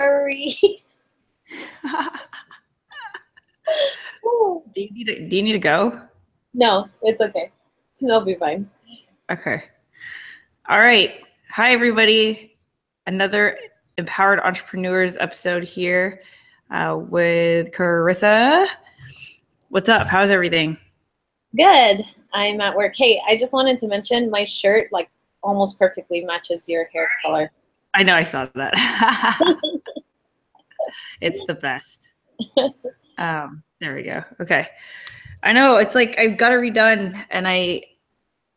sorry. Do you need to go? No, it's okay. I'll be fine. Okay. All right. Hi, everybody. Another Empowered Entrepreneurs episode here with Carissa. What's up? How's everything? Good. I'm at work. Hey, I just wanted to mention my shirt like almost perfectly matches your hair color. I know, I saw that. It's the best. There we go. Okay. I know it's like I've got it redone, and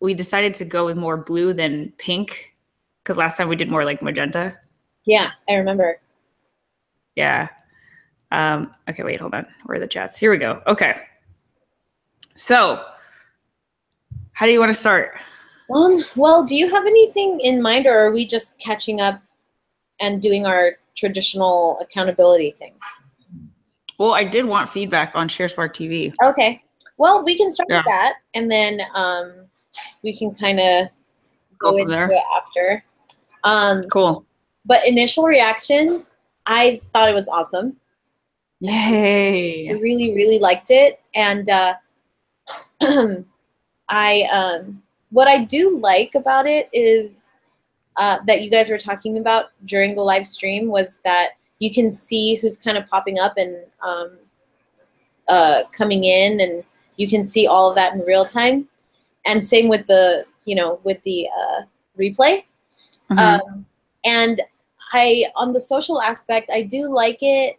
we decided to go with more blue than pink because last time we did more like magenta. Yeah, I remember. Yeah. Okay, wait, hold on. Where are the chats? Here we go. Okay. So, how do you want to start? Well, do you have anything in mind, or are we just catching up and doing our traditional accountability thing? Well, I did want feedback on ShareSparkTV. Okay. Well, we can start with that, and then we can kind of go into it after. Cool. But initial reactions, I thought it was awesome. Yay! I really, really liked it, and what I do like about it is that you guys were talking about during the live stream was that you can see who's kind of popping up and coming in, and you can see all of that in real time. And same with the, with the replay. Mm-hmm. And on the social aspect, I do like it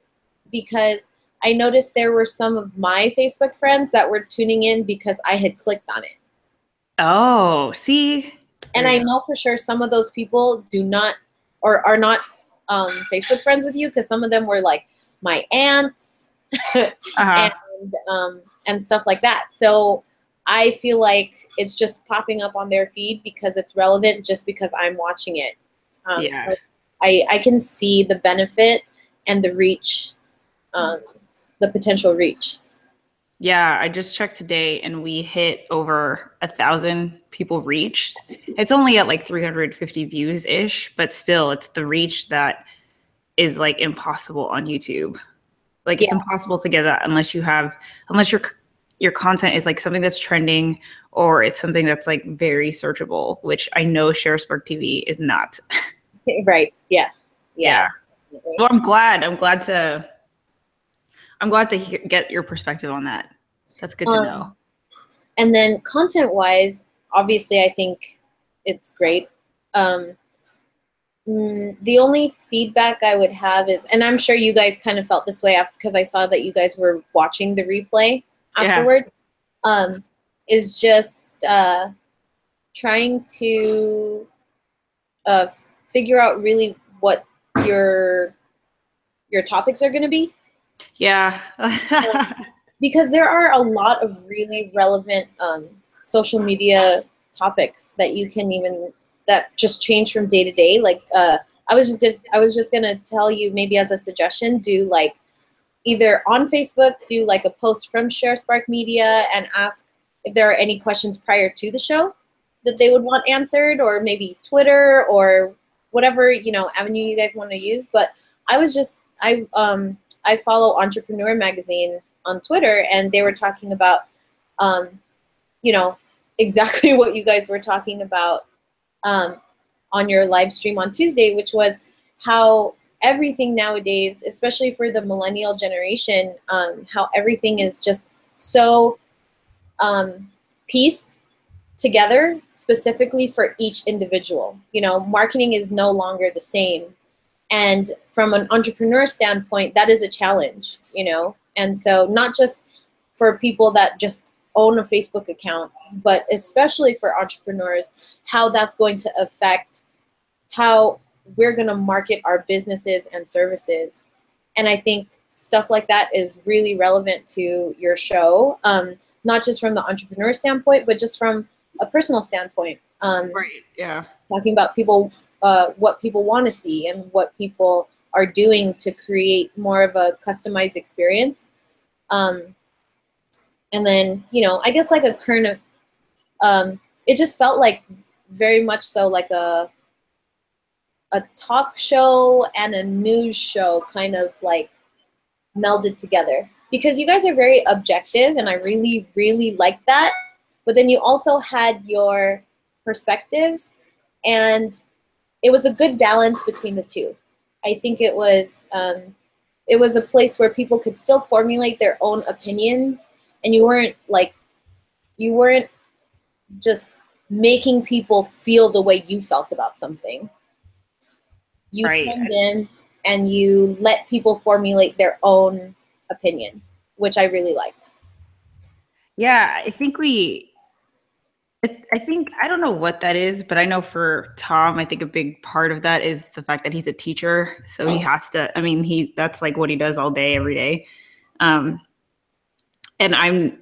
because I noticed there were some of my Facebook friends that were tuning in because I had clicked on it. Oh, see? And I know for sure some of those people do not or are not Facebook friends with you, because some of them were like my aunts and stuff like that. So I feel like it's just popping up on their feed because it's relevant just because I'm watching it. So I can see the benefit and the reach, the potential reach. Yeah, I just checked today and we hit over 1,000 people reached. It's only at like 350 views ish, but still it's the reach that is like impossible on YouTube. Like it's impossible to get that unless your content is like something that's trending or it's something that's like very searchable, which I know ShareSparkTV is not. Right. Yeah. Well, I'm glad to get your perspective on that. That's good to know. And then content-wise, obviously, I think it's great. The only feedback I would have is, and I'm sure you guys kind of felt this way after, because I saw that you guys were watching the replay afterwards, is just trying to figure out really what your topics are going to be. Yeah. Because there are a lot of really relevant social media topics that you can that just change from day to day. Like I was just gonna tell you, maybe as a suggestion, do like either on Facebook, do like a post from Sharespark Media and ask if there are any questions prior to the show that they would want answered, or maybe Twitter or whatever avenue you guys want to use. But I follow Entrepreneur Magazine on Twitter, and they were talking about exactly what you guys were talking about on your live stream on Tuesday, which was how everything nowadays, especially for the millennial generation, how everything is just so pieced together specifically for each individual. Marketing is no longer the same. And from an entrepreneur standpoint, that is a challenge, And so not just for people that just own a Facebook account, but especially for entrepreneurs, how that's going to affect how we're going to market our businesses and services. And I think stuff like that is really relevant to your show, not just from the entrepreneur standpoint, but just from a personal standpoint. Right, yeah. Talking about people, what people want to see and what people are doing to create more of a customized experience. And then, I guess like a current, it just felt like very much so like a a talk show and a news show kind of like melded together, because you guys are very objective and I really, really like that. But then you also had your perspectives, and it was a good balance between the two. I think it was a place where people could still formulate their own opinions, and you weren't just making people feel the way you felt about something. You Right. come in and you let people formulate their own opinion, which I really liked. Yeah, I don't know what that is, but I know for Tom, I think a big part of that is the fact that he's a teacher. So he has to, I mean, that's like what he does all day, every day. And I'm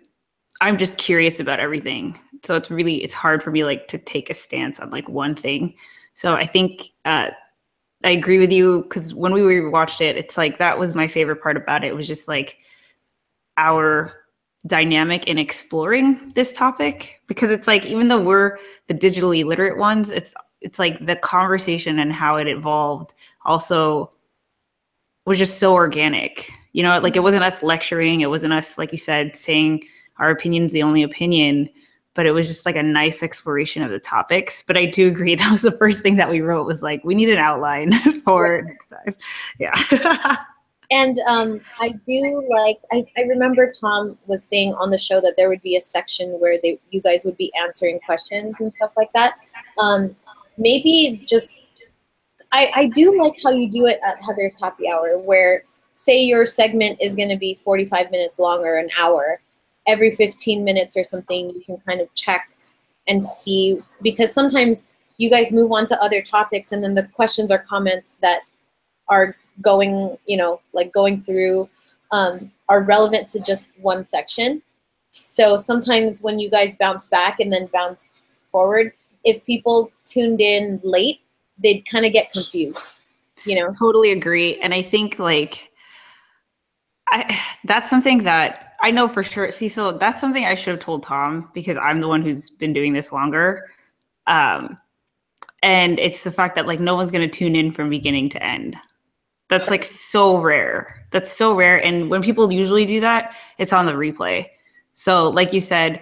just curious about everything. So it's hard for me like to take a stance on like one thing. So I think, I agree with you, because when we rewatched it, it's like, that was my favorite part about it. It was just like our dynamic in exploring this topic, because it's like, even though we're the digitally literate ones, it's like the conversation and how it evolved also was just so organic. You know, like it wasn't us lecturing, it wasn't us, like you said, saying our opinion's the only opinion, but it was just like a nice exploration of the topics. But I do agree, that was the first thing that we wrote, was like, we need an outline for next time. Yeah. And I do like, I remember Tom was saying on the show that there would be a section where you guys would be answering questions and stuff like that. Maybe just, I do like how you do it at Heather's Happy Hour, where say your segment is going to be 45 minutes long or an hour, every 15 minutes or something, you can kind of check and see, because sometimes you guys move on to other topics and then the questions or comments that are going, like going through are relevant to just one section. So sometimes when you guys bounce back and then bounce forward, if people tuned in late, they'd kind of get confused, Totally agree. And I think like, that's something that I know for sure. See, so that's something I should have told Tom, because I'm the one who's been doing this longer. And it's the fact that like no one's going to tune in from beginning to end. That's like so rare. That's so rare. And when people usually do that, it's on the replay. So like you said,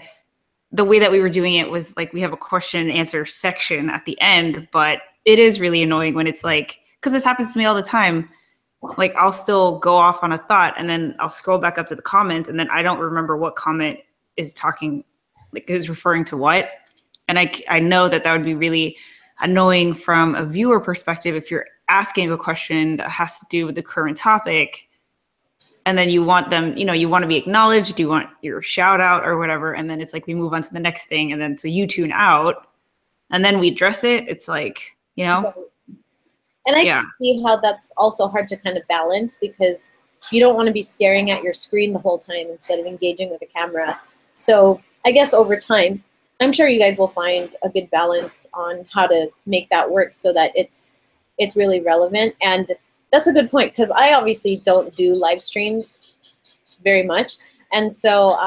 the way that we were doing it was like, we have a question and answer section at the end, but it is really annoying when it's like, because this happens to me all the time. Like I'll still go off on a thought and then I'll scroll back up to the comments and then I don't remember what comment is talking, like is referring to what. And I know that would be really annoying from a viewer perspective if you're asking a question that has to do with the current topic and then you want them, you want to be acknowledged, you want your shout out or whatever. And then it's like, we move on to the next thing. And then, so you tune out and then we address it. It's like, And I can see how that's also hard to kind of balance, because you don't want to be staring at your screen the whole time instead of engaging with the camera. So I guess over time, I'm sure you guys will find a good balance on how to make that work so that it's really relevant. And that's a good point, because I obviously don't do live streams very much. And so,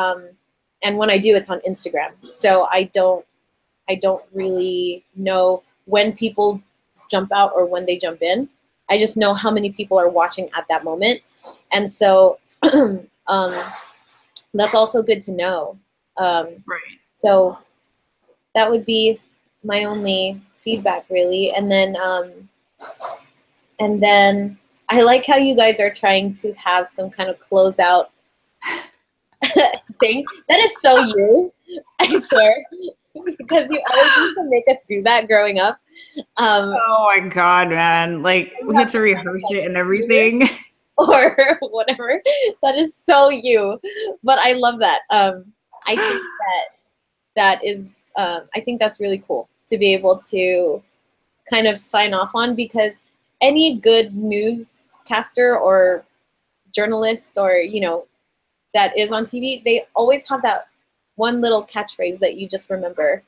and when I do, it's on Instagram. So I don't really know when people jump out or when they jump in. I just know how many people are watching at that moment. And so that's also good to know. right. So that would be my only feedback, really. And then I like how you guys are trying to have some kind of closeout thing. That is so you, I swear. Because you always used to make us do that growing up. Oh my God, man. Like we had to rehearse it and everything. Or whatever. That is so you. But I love that. I think that is, I think that's really cool to be able to kind of sign off on, because any good newscaster or journalist or, that is on TV, they always have that one little catchphrase that you just remember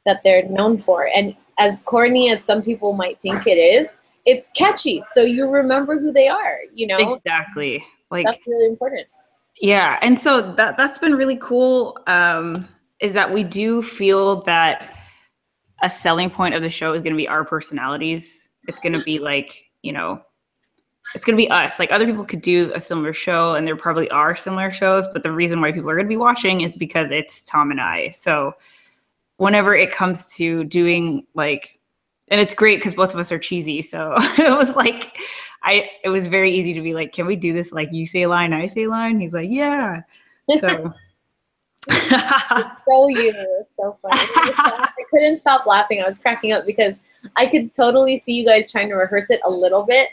that they're known for. And as corny as some people might think it is, it's catchy. So you remember who they are, Exactly. Like that's really important. Yeah. And so that's been really cool. Is that we do feel that a selling point of the show is going to be our personalities. it's going to be like, you know, it's going to be us. Like other people could do a similar show, and there probably are similar shows, but the reason why people are going to be watching is because it's Tom and I. So whenever it comes to doing like, and it's great because both of us are cheesy. So it was like, it was very easy to be like, can we do this? Like you say a line, I say a line. He's like, yeah. So. So you, it's so funny. I couldn't stop laughing. I was cracking up because I could totally see you guys trying to rehearse it a little bit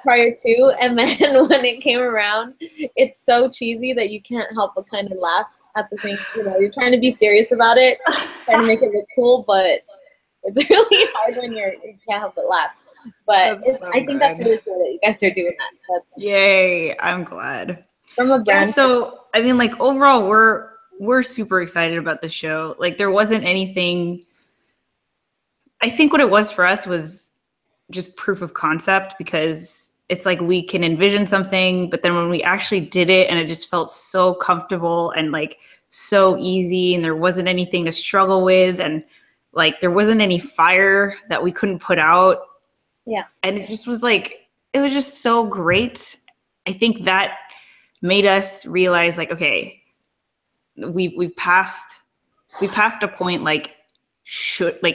prior to, and then when it came around, it's so cheesy that you can't help but kind of laugh at the same. You know, you're trying to be serious about it, trying to make it look cool, but it's really hard when you can't help but laugh. But so I think that's really cool that you guys are doing that. That's, yay! I'm glad. From a brand. Yeah, so I mean, like overall, we're super excited about the show. Like there wasn't anything. I think what it was for us was just proof of concept, because it's like we can envision something, but then when we actually did it and it just felt so comfortable and like so easy, and there wasn't anything to struggle with, and like there wasn't any fire that we couldn't put out. Yeah. And it just was like, it was just so great. I think that made us realize like, okay, we've passed a point, like,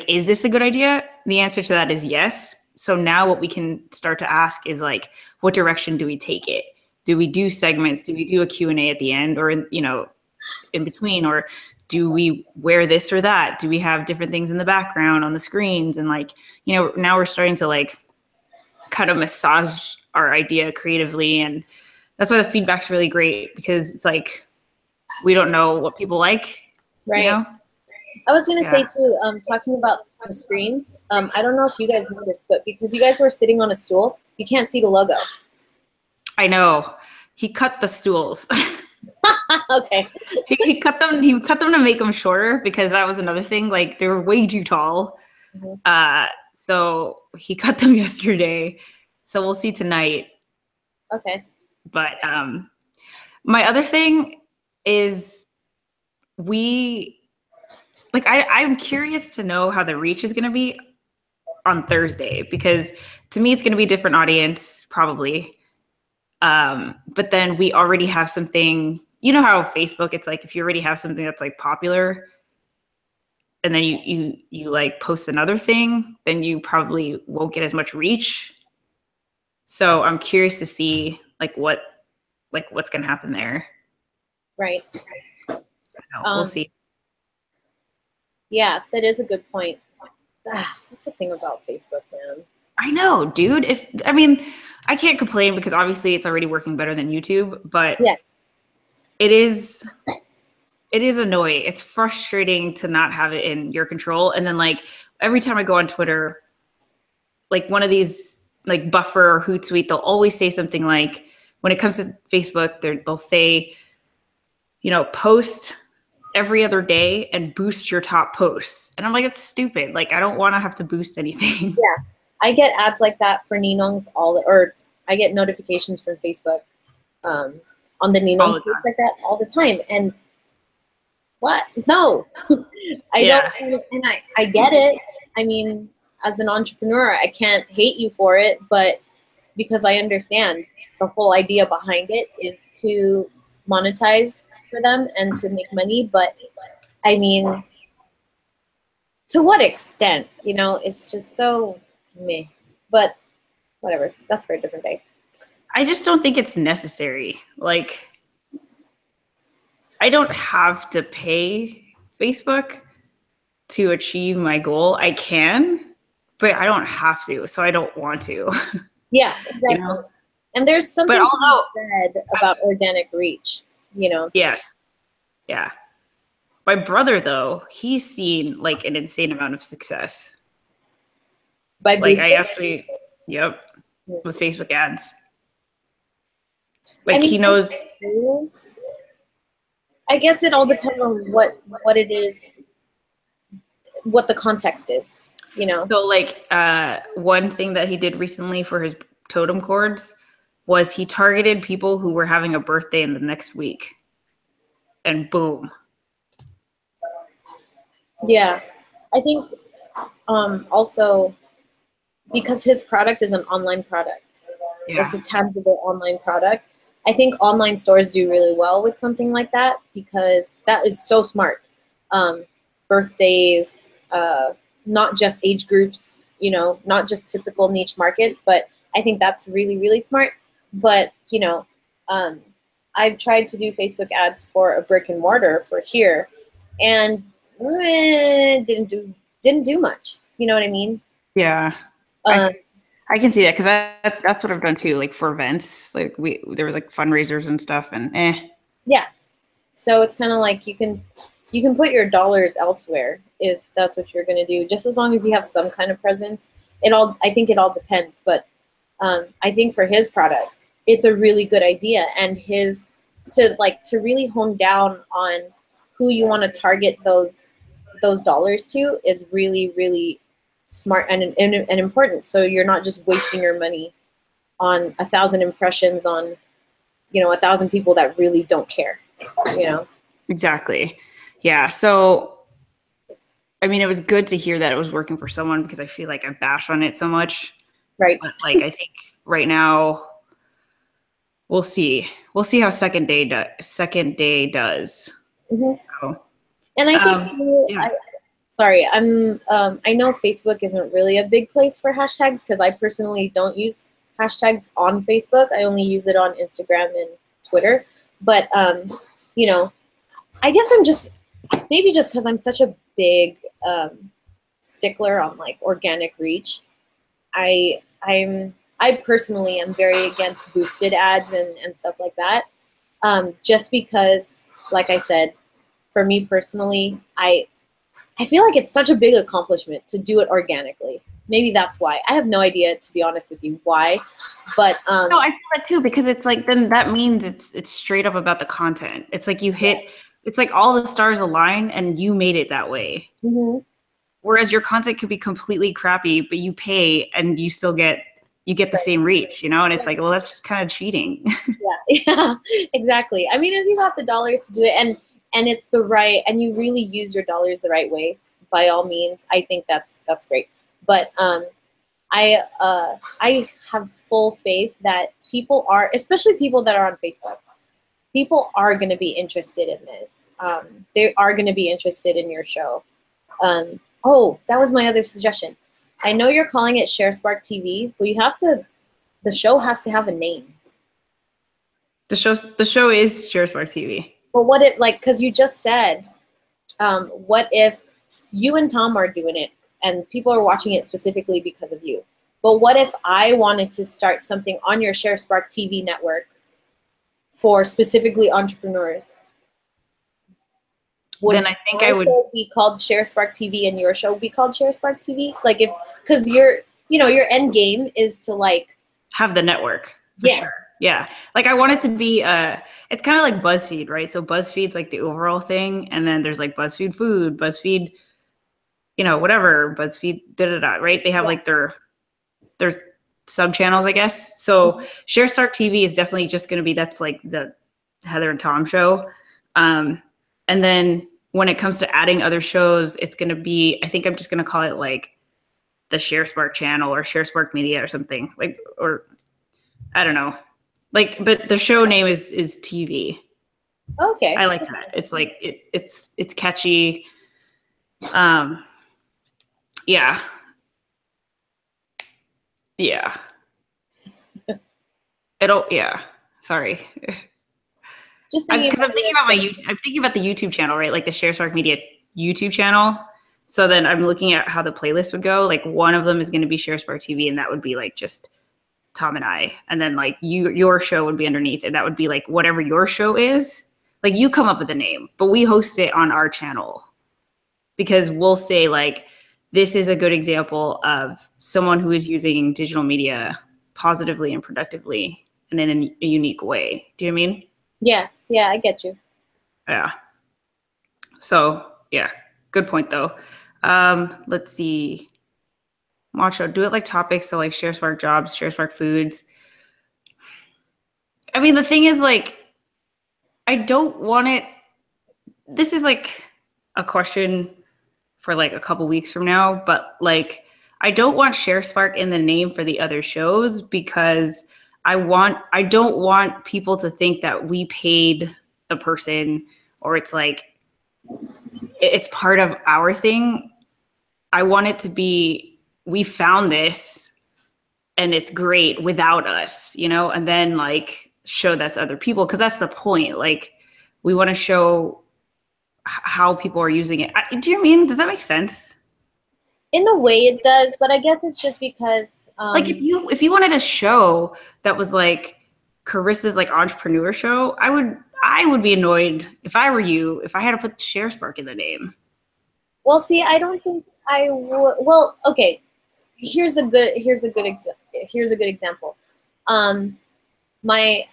is this a good idea? The answer to that is yes. So now what we can start to ask is like, what direction do we take it? Do we do segments? Do we do a Q&A at the end, or, you know, in between? Or do we wear this or that? Do we have different things in the background on the screens? And like, you know, now we're starting to like kind of massage our idea creatively. And that's why the feedback's really great, because it's like, we don't know what people like, right? You know? I was going to say too, talking about the screens, I don't know if you guys noticed, but because you guys were sitting on a stool, you can't see the logo. I know. He cut the stools. Okay. He cut them to make them shorter, because that was another thing. Like they were way too tall. Mm-hmm. So he cut them yesterday. So we'll see tonight. Okay. But my other thing is I'm curious to know how the reach is going to be on Thursday, because to me, it's going to be a different audience probably. But then we already have something, you know how Facebook, it's like, if you already have something that's like popular and then you like post another thing, then you probably won't get as much reach. So I'm curious to see what's going to happen there. Right. We'll see. Yeah, that is a good point. That's the thing about Facebook, man. I know, dude. I can't complain, because obviously it's already working better than YouTube, but yeah, it is annoying. It's frustrating to not have it in your control. And then like every time I go on Twitter, like one of these like Buffer or Hootsuite, they'll always say something like, when it comes to Facebook, they'll say, you know, post every other day and boost your top posts. And I'm like, it's stupid. Like, I don't want to have to boost anything. Yeah. I get ads like that for Ninongs or I get notifications from Facebook on the Ninongs like that all the time. And what? No, I don't. And I get it. I mean, as an entrepreneur, I can't hate you for it, but because I understand the whole idea behind it is to monetize for them and to make money. But I mean, to what extent? You know, it's just so meh. But whatever, that's for a different day. I just don't think it's necessary. Like, I don't have to pay Facebook to achieve my goal. I can, but I don't have to, so I don't want to. Yeah, exactly. You know? And there's something said about organic reach, you know? Yes. Yeah. My brother, though, he's seen like an insane amount of success. By like I actually, with Facebook ads. Like, I mean, he knows. I guess it all depends on what it is, what the context is, you know? So like one thing that he did recently for his totem cords was he targeted people who were having a birthday in the next week. And boom. Yeah. I think also because his product is an online product. Yeah. It's a tangible online product. I think online stores do really well with something like that because that is so smart. Birthdays, not just age groups, you know, not just typical niche markets, but I think that's really, really smart. But, you know, I've tried to do Facebook ads for a brick and mortar for here, and didn't do much. You know what I mean? Yeah. Um, I can see that because that's what I've done too. Like for events, like there was like fundraisers and stuff, and yeah. So it's kind of like you can put your dollars elsewhere if that's what you're going to do, just as long as you have some kind of presence. I think it all depends, but I think for his product, it's a really good idea, and to really hone down on who you want to target those dollars to is really, really smart and important. So you're not just wasting your money on 1,000 impressions on, you know, 1,000 people that really don't care, you know? exactly. Yeah. So, I mean, it was good to hear that it was working for someone because I feel like I bash on it so much. Right. But like, I think right now, we'll see. We'll see how second day does. Mm-hmm. So, And I think yeah. I know Facebook isn't really a big place for hashtags because I personally don't use hashtags on Facebook. I only use it on Instagram and Twitter. But you know, I guess I'm just maybe just because I'm such a big stickler on like organic reach. I personally am very against boosted ads and stuff like that. Just because, like I said, for me personally, I feel like it's such a big accomplishment to do it organically. Maybe that's why. I have no idea, to be honest with you, why. But no, I feel that too because it's like then that means it's straight up about the content. It's like you hit. It's like all the stars align and you made it that way. mm-hmm. Whereas your content could be completely crappy, but you pay and you still get the same reach, you know? And it's like, well, that's just kind of cheating. Yeah, exactly. I mean, if you got the dollars to do it and it's the right, and you really use your dollars the right way, by all means, I think that's great. But I have full faith that people are, especially people that are on Facebook, people are going to be interested in this. They are going to be interested in your show. Oh, that was my other suggestion. I know you're calling it Sharespark TV, but the show has to have a name. The show is Sharespark TV. But what if, like, because you just said, what if you and Tom are doing it and people are watching it specifically because of you? But what if I wanted to start something on your Sharespark TV network for specifically entrepreneurs? Then I think I would be called Sharespark TV and your show be called Sharespark TV. Like because your end game is to like have the network. For sure. Yeah. Like I want it to be it's kind of like BuzzFeed, right? So BuzzFeed's like the overall thing, and then there's like BuzzFeed food, BuzzFeed, you know, whatever, BuzzFeed right? They have like their sub channels, I guess. So Sharespark TV is definitely just going to be that's like the Heather and Tom show. And then when it comes to adding other shows, it's going to be, I think I'm just going to call it like the Sharespark channel or Sharespark Media or something like, or I don't know, like, but the show name is TV. Okay. I like that. It's like, it's catchy. Yeah. Yeah. Sorry. Just I'm thinking about my YouTube. I'm thinking about the YouTube channel, right? Like the Sharespark Media YouTube channel. So then I'm looking at how the playlist would go. Like one of them is going to be Sharespark TV, and that would be like just Tom and I. And then like your show would be underneath, and that would be like whatever your show is. Like you come up with the name, but we host it on our channel because we'll say like this is a good example of someone who is using digital media positively and productively and in a unique way. Do you know what I mean? Yeah, I get you. Yeah. So yeah, good point though. Let's see. Macho, do it like topics, so like Sharespark jobs, Sharespark foods. I mean, the thing is like, I don't want it. This is like a question for like a couple weeks from now, but like, I don't want ShareSpark in the name for the other shows because I don't want people to think that we paid the person or it's like it's part of our thing. I want it to be, we found this and it's great without us, you know, and then like show that's other people, because that's the point. Like we want to show how people are using it. Do you mean, does that make sense? In a way it does, but I guess it's just because like if you wanted a show that was like Carissa's like entrepreneur show, I would be annoyed if I were you, if I had to put ShareSpark in the name. Well, see, I don't think I would. Well, okay. Here's a good example. My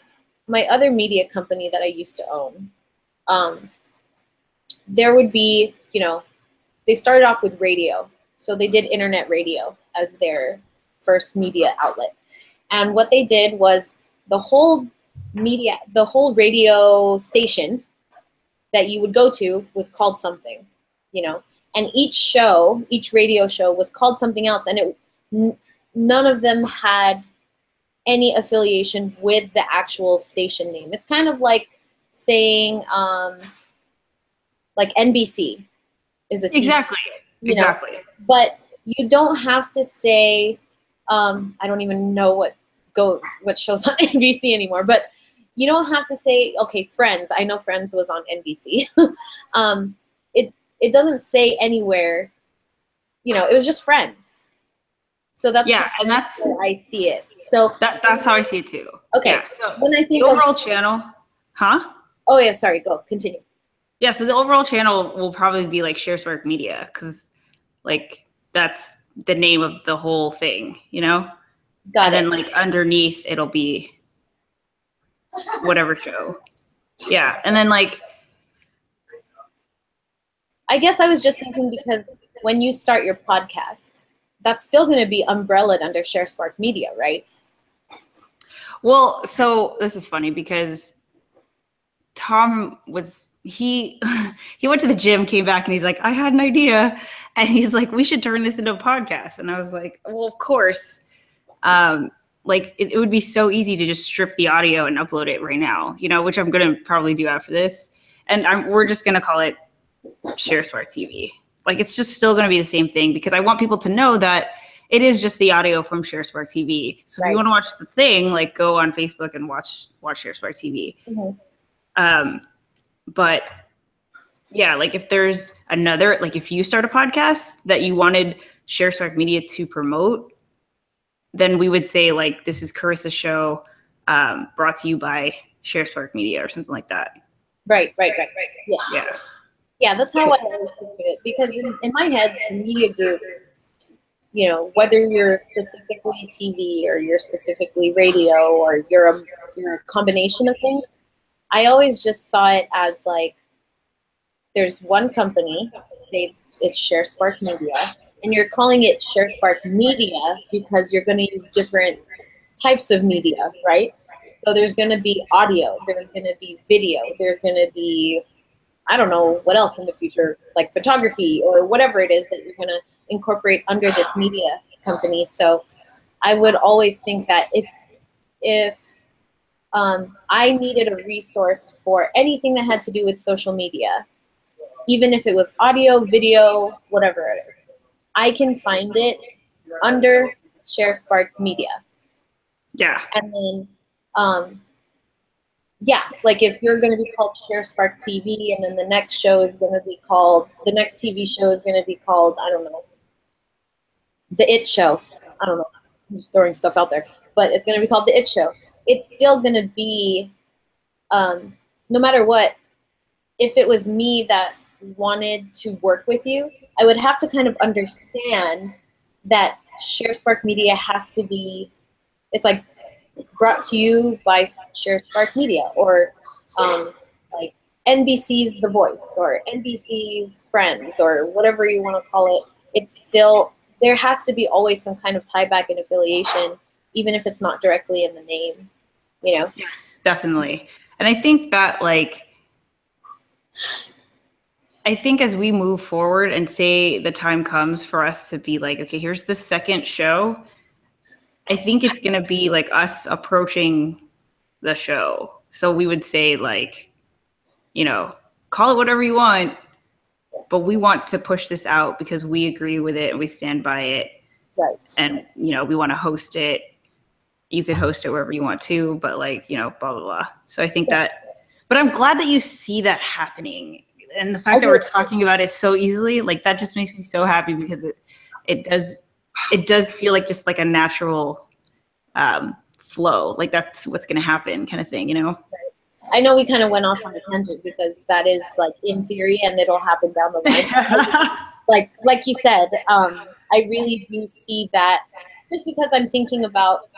other media company that I used to own, there would be, you know, they started off with radio. So they did internet radio as their first media outlet. And what they did was the whole radio station that you would go to was called something, you know, and each radio show was called something else, and none of them had any affiliation with the actual station name. It's kind of like saying, like NBC is a TV, exactly, you know? But you don't have to say, I don't even know what shows on NBC anymore, but you don't have to say, okay, Friends. I know Friends was on NBC. It doesn't say anywhere, you know, it was just Friends. So that's and that's how I see it. So that's how I see it too. Okay. Yeah, so when I think the overall channel, Oh yeah, sorry, go continue. Yeah, so the overall channel will probably be like Sharespark Media, because like that's the name of the whole thing, you know? Got it. And then like underneath it'll be whatever show. Yeah, and then like I guess I was just thinking, because when you start your podcast, that's still going to be umbrellaed under Sharespark Media, right? Well, so this is funny because Tom he went to the gym, came back, and he's like, I had an idea. And he's like, we should turn this into a podcast. And I was like, well, of course. Like it would be so easy to just strip the audio and upload it right now, you know, which I'm going to probably do after this. And we're just going to call it Sharespark TV. Like it's just still going to be the same thing, because I want people to know that it is just the audio from Sharespark TV. So if you want to watch the thing, like go on Facebook and watch Sharespark TV. Mm-hmm. But yeah, like if there's another, like if you start a podcast that you wanted Sharespark Media to promote, then we would say like, this is Carissa's show, brought to you by Sharespark Media or something like that. Right. Yeah, that's how I always think of it, because in my head, the media group, you know, whether you're specifically TV or you're specifically radio or you're a combination of things, I always just saw it as like, there's one company, say it's Sharespark Media, and you're calling it Sharespark Media because you're going to use different types of media, right? So there's going to be audio, there's going to be video, there's going to be, I don't know what else in the future, like photography or whatever it is that you're going to incorporate under this media company. So I would always think that if I needed a resource for anything that had to do with social media, even if it was audio, video, whatever it is, I can find it under Sharespark Media. Yeah. And then, yeah, like if you're going to be called Sharespark TV, and then the next show is going to be called, the next TV show is going to be called, I don't know, The It Show. I don't know. I'm just throwing stuff out there. But it's going to be called The It Show. It's still going to be, no matter what, if it was me that wanted to work with you, I would have to kind of understand that Sharespark Media has to be, it's like brought to you by Sharespark Media, or like NBC's The Voice or NBC's Friends or whatever you want to call it. It's still, there has to be always some kind of tie back and affiliation, even if it's not directly in the name, you know? Yes, definitely. And I think that like, I think as we move forward and say the time comes for us to be like, okay, here's the second show, I think it's going to be like us approaching the show. So we would say like, you know, call it whatever you want, but we want to push this out because we agree with it and we stand by it. Right. And, you know, we want to host it. You could host it wherever you want to, but like, you know, blah, blah, blah. So I think that, but I'm glad that you see that happening. And the fact that we're talking about it so easily, like that just makes me so happy because it does feel like just like a natural flow. Like that's what's going to happen kind of thing, you know? I know we kind of went off on a tangent because that is like in theory and it'll happen down the line. like you said, I really do see that just because I'm thinking about,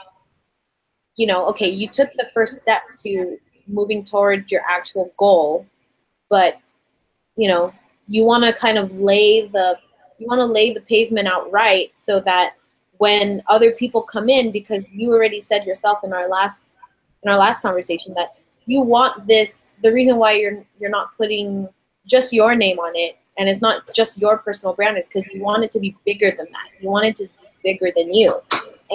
you know, okay, you took the first step to moving toward your actual goal, but you know, you want to kind of lay the pavement out right so that when other people come in, because you already said yourself in our last conversation that you want this, the reason why you're not putting just your name on it and it's not just your personal brand is because you want it to be bigger than that. You want it to be bigger than you.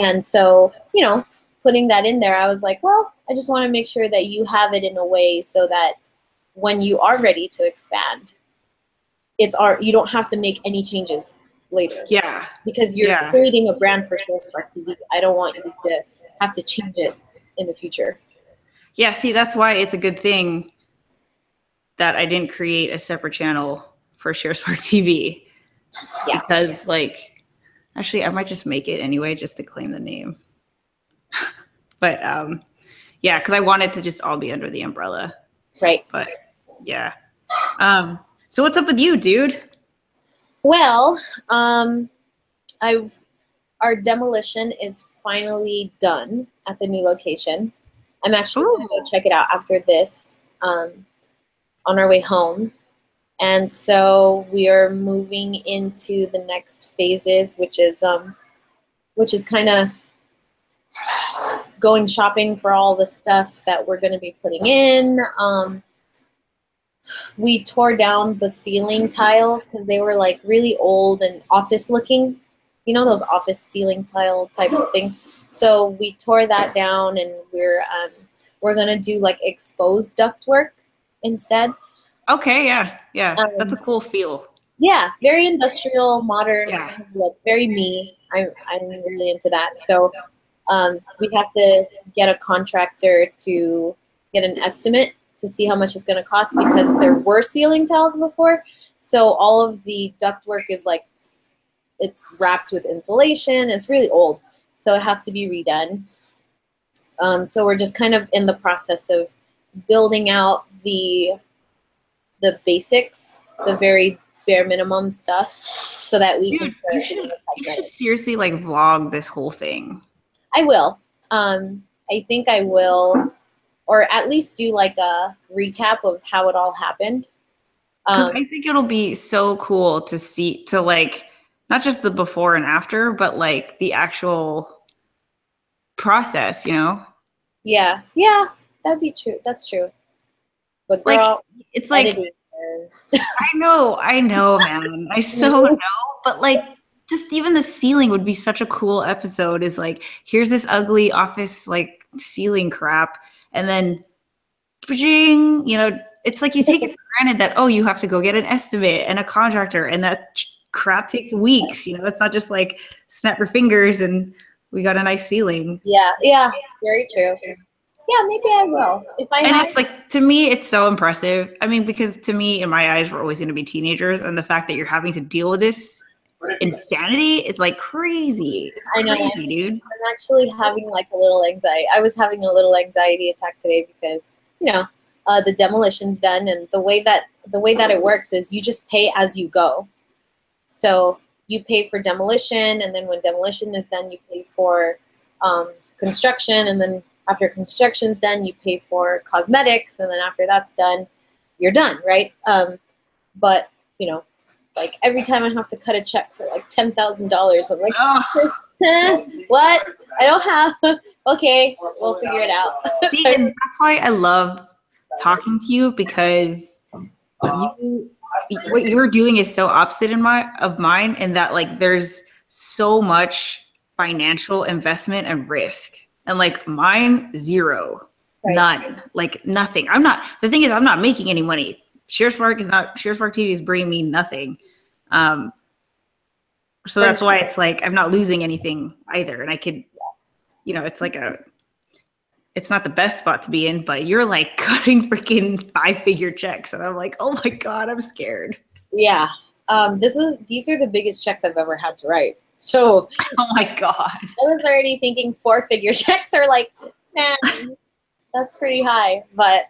And so, you know, putting that in there, I was like, well, I just want to make sure that you have it in a way so that when you are ready to expand, you don't have to make any changes later. Yeah. Because you're creating a brand for Sharespark TV. I don't want you to have to change it in the future. Yeah, see, that's why it's a good thing that I didn't create a separate channel for Sharespark TV. Yeah. Because like, actually, I might just make it anyway just to claim the name. But yeah, because I want it to just all be under the umbrella. Right. But yeah. So what's up with you, dude? Well, our demolition is finally done at the new location. I'm actually going to go check it out after this on our way home. And so we are moving into the next phases, which is kind of going shopping for all the stuff that we're going to be putting in. We tore down the ceiling tiles because they were like really old and office looking. You know, those office ceiling tile type of things. So we tore that down and we're going to do like exposed ductwork instead. Okay, yeah. That's a cool feel. Yeah, very industrial, modern, like very me. I'm really into that. So we have to get a contractor to get an estimate to see how much it's going to cost because there were ceiling tiles before. So all of the ductwork is like, it's wrapped with insulation. It's really old. So it has to be redone. So we're just kind of in the process of building out the basics, the very bare minimum stuff, so that we can. You should seriously like vlog this whole thing. I will. I think I will, or at least do like a recap of how it all happened. Because I think it'll be so cool to see, to like, not just the before and after, but like the actual process, you know? Yeah, that'd be true. That's true. But girl, like, it's like, I know, man. I so know. But like, just even the ceiling would be such a cool episode. Is like, here's this ugly office like ceiling crap, and then, you know, it's like you take it for granted that you have to go get an estimate and a contractor, and that crap takes weeks. You know, it's not just like snap your fingers and we got a nice ceiling. Yeah, very true. Yeah, maybe I will. It's like, to me, it's so impressive. I mean, because to me, in my eyes, we're always going to be teenagers, and the fact that you're having to deal with this insanity is like crazy. It's crazy, dude. I'm actually having like a little anxiety. I was having a little anxiety attack today because, you know, the demolition's done, and the way that it works is you just pay as you go. So you pay for demolition, and then when demolition is done, you pay for construction, and then after construction's done, you pay for cosmetics, and then after that's done, you're done, right? But you know, like every time I have to cut a check for like $10,000, I'm like, what? I don't have. Okay, we'll figure it out. See, and that's why I love talking to you, because what you're doing is so opposite of mine, in that like there's so much financial investment and risk, and like mine, zero, Right. none, like nothing. The thing is, I'm not making any money. ShareSpark TV is bringing me nothing. So that's why it's like I'm not losing anything either. And I could, it's like it's not the best spot to be in, but you're like cutting freaking 5-figure checks. And I'm like, oh my God, I'm scared. Yeah. These are the biggest checks I've ever had to write. So oh my God. I was already thinking 4-figure checks are like, man, that's pretty high. But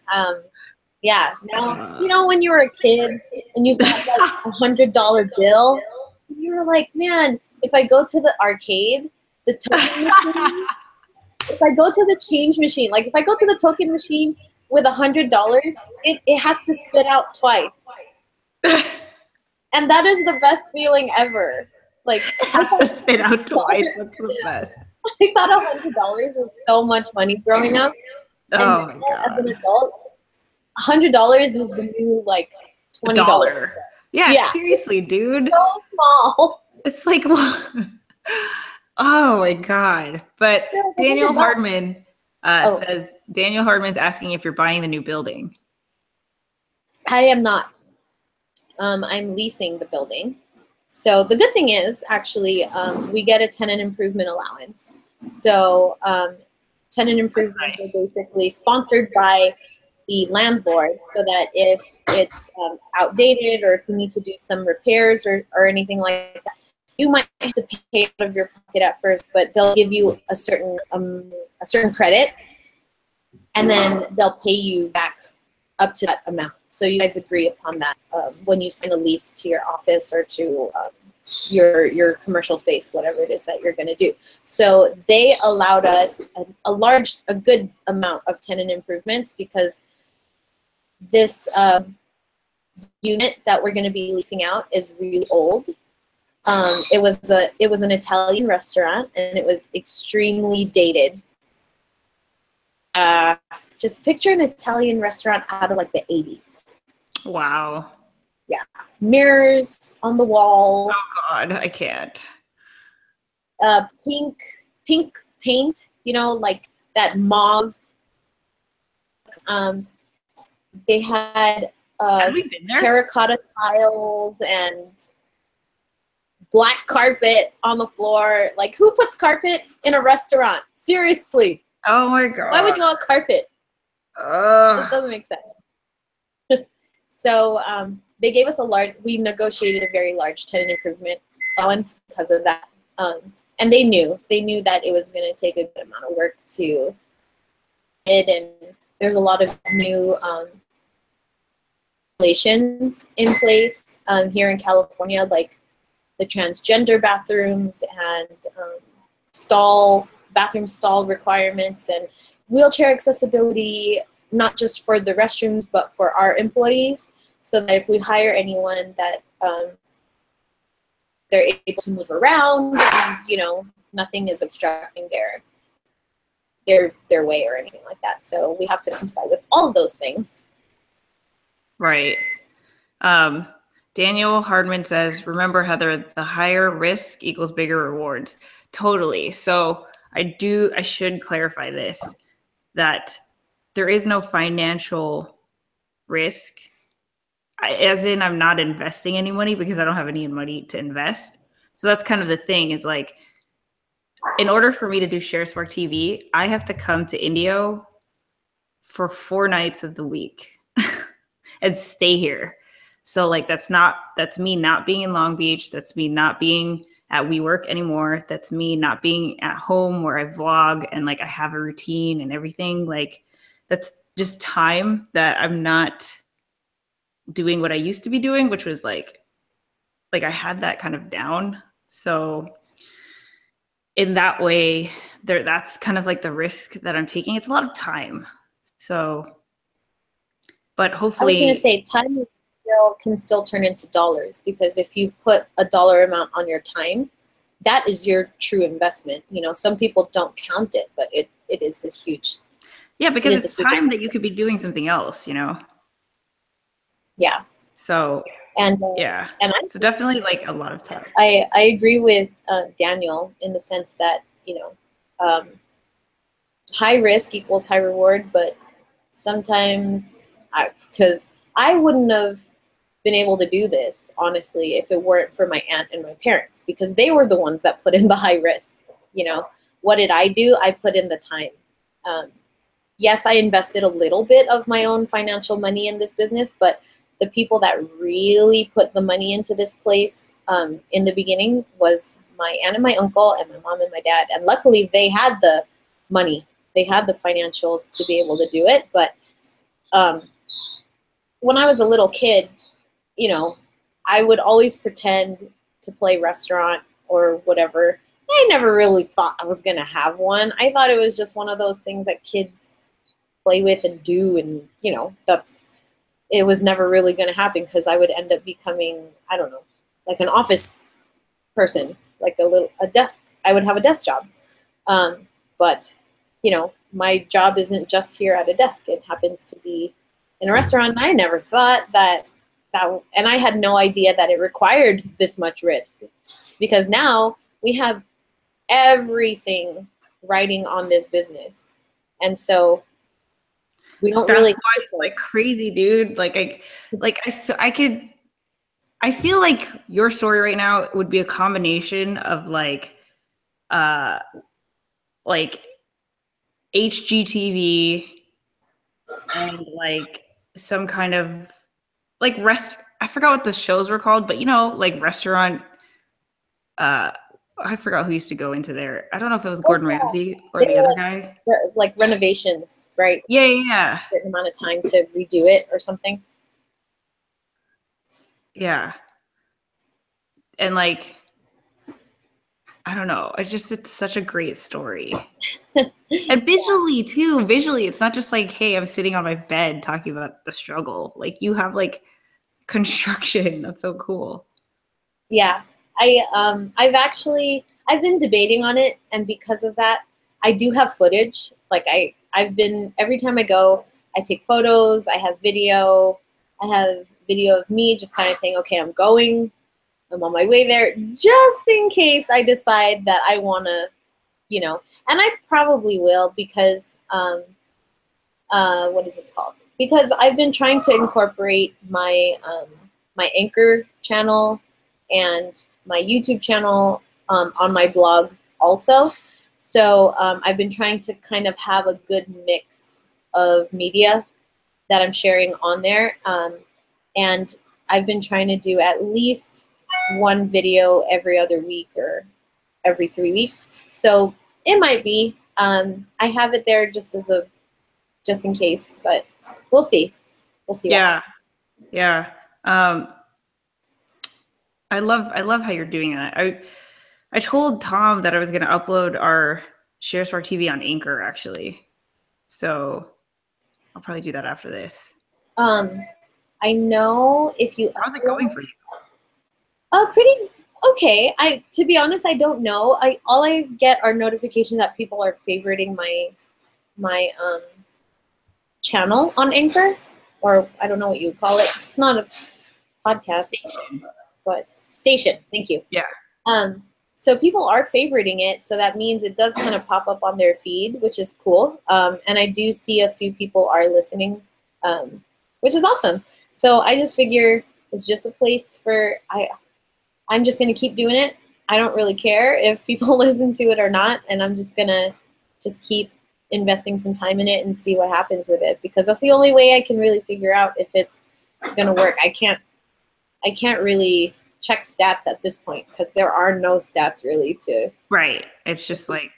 yeah, now, when you were a kid and you got like $100 bill, you were like, man, if I go to the arcade, the token machine, if I go to the change machine, like if I go to the token machine with $100, it has to spit out twice. And that is the best feeling ever. Like, it has to spit out twice. That's the best. I thought $100 was so much money growing up. Oh my God. As an adult, $100 is the new like $20. Yeah, seriously, dude. So small. It's like, oh my God. But Daniel Hardman says, Daniel Hardman's asking if you're buying the new building. I am not. I'm leasing the building. So the good thing is, actually, we get a tenant improvement allowance. So tenant improvements are basically sponsored by the landlord, so that if it's outdated or if you need to do some repairs or anything like that, you might have to pay out of your pocket at first, but they'll give you a certain credit, and then they'll pay you back up to that amount. So you guys agree upon that when you sign a lease to your office or to your commercial space, whatever it is that you're going to do. So they allowed us a good amount of tenant improvements, because this unit that we're going to be leasing out is really old. It was an Italian restaurant, and it was extremely dated. Just picture an Italian restaurant out of like the 80s. Wow. Yeah. Mirrors on the wall. Oh God, I can't. Pink paint, like that mauve. They had terracotta tiles and black carpet on the floor. Like, who puts carpet in a restaurant? Seriously. Oh my God. Why would you want carpet? It just doesn't make sense. So they gave us we negotiated a very large tenant improvement allowance because of that. And they knew that it was going to take a good amount of work to it, and there's a lot of new regulations in place here in California, like the transgender bathrooms and bathroom stall requirements and wheelchair accessibility, not just for the restrooms, but for our employees, so that if we hire anyone, that they're able to move around and, nothing is obstructing their way or anything like that. So we have to comply with all of those things. Right. Daniel Hardman says, remember, Heather, the higher risk equals bigger rewards. Totally. So I should clarify this, that there is no financial risk, as in I'm not investing any money because I don't have any money to invest. So that's kind of the thing, is like, in order for me to do ShareSpark TV, I have to come to Indio for 4 nights of the week and stay here. So like, that's me not being in Long Beach. That's me not being at WeWork anymore. That's me not being at home where I vlog and like I have a routine and everything. Like, that's just time that I'm not doing what I used to be doing, which was like I had that kind of down. So in that way, that's kind of like the risk that I'm taking. It's a lot of time. So, but hopefully, I was going to say, time can still turn into dollars, because if you put a dollar amount on your time, that is your true investment. Some people don't count it, but it is a huge. Yeah, because it's time that you could be doing something else, Yeah. So. And Yeah. and So definitely like a lot of time. I agree with Daniel in the sense that, you know, high risk equals high reward, but sometimes because I wouldn't have been able to do this, honestly, if it weren't for my aunt and my parents, because they were the ones that put in the high risk. You know, what did I do? I put in the time. Yes, I invested a little bit of my own financial money in this business, but the people that really put the money into this place in the beginning was my aunt and my uncle and my mom and my dad. And luckily they had the money. They had the financials to be able to do it. But when I was a little kid, you know, I would always pretend to play restaurant or whatever. I never really thought I was going to have one. I thought it was just one of those things that kids play with and do, and, you know, it was never really going to happen because I would end up becoming, I don't know, like an office person, like a desk. I would have a desk job. But, you know, my job isn't just here at a desk. It happens to be in a restaurant. And I never thought that, and I had no idea that it required this much risk, because now we have everything riding on this business. And so we don't really. That's why it's like crazy, dude. I feel like your story right now would be a combination of like HGTV and like some kind of like I forgot what the shows were called, but you know, like restaurant. I forgot who used to go into there. I don't know if it was Gordon Ramsay or the other guy. Like renovations, right? Yeah. A certain amount of time to redo it or something. Yeah. And like, I don't know. It's such a great story. And visually too. Visually, it's not just like, hey, I'm sitting on my bed talking about the struggle. Like you have like construction. That's so cool. Yeah. I've been debating on it, and because of that, I do have footage. Like every time I go, I take photos, I have video of me just kind of saying, okay, I'm on my way there, just in case I decide that I want to, you know, and I probably will, because, what is this called? Because I've been trying to incorporate my Anchor channel and my YouTube channel on my blog also. So I've been trying to kind of have a good mix of media that I'm sharing on there. And I've been trying to do at least one video every other week or every 3 weeks. So it might be. I have it there just in case, but we'll see. We'll see. Yeah. Yeah. I love how you're doing that. I told Tom that I was going to upload our ShareSpark TV on Anchor, actually. So I'll probably do that after this. I know if you. How's it going for you? Pretty okay. To be honest, I don't know. All I get are notifications that people are favoriting my channel on Anchor, or I don't know what you call it. It's not a podcast, but station. Thank you. Yeah. So people are favoriting it, so that means it does kind of pop up on their feed, which is cool. And I do see a few people are listening, which is awesome. So I just figure it's just a place for I'm just gonna keep doing it. I don't really care if people listen to it or not, and I'm just gonna keep investing some time in it and see what happens with it, because that's the only way I can really figure out if it's gonna work. I can't really check stats at this point because there are no stats really to. Right. It's just like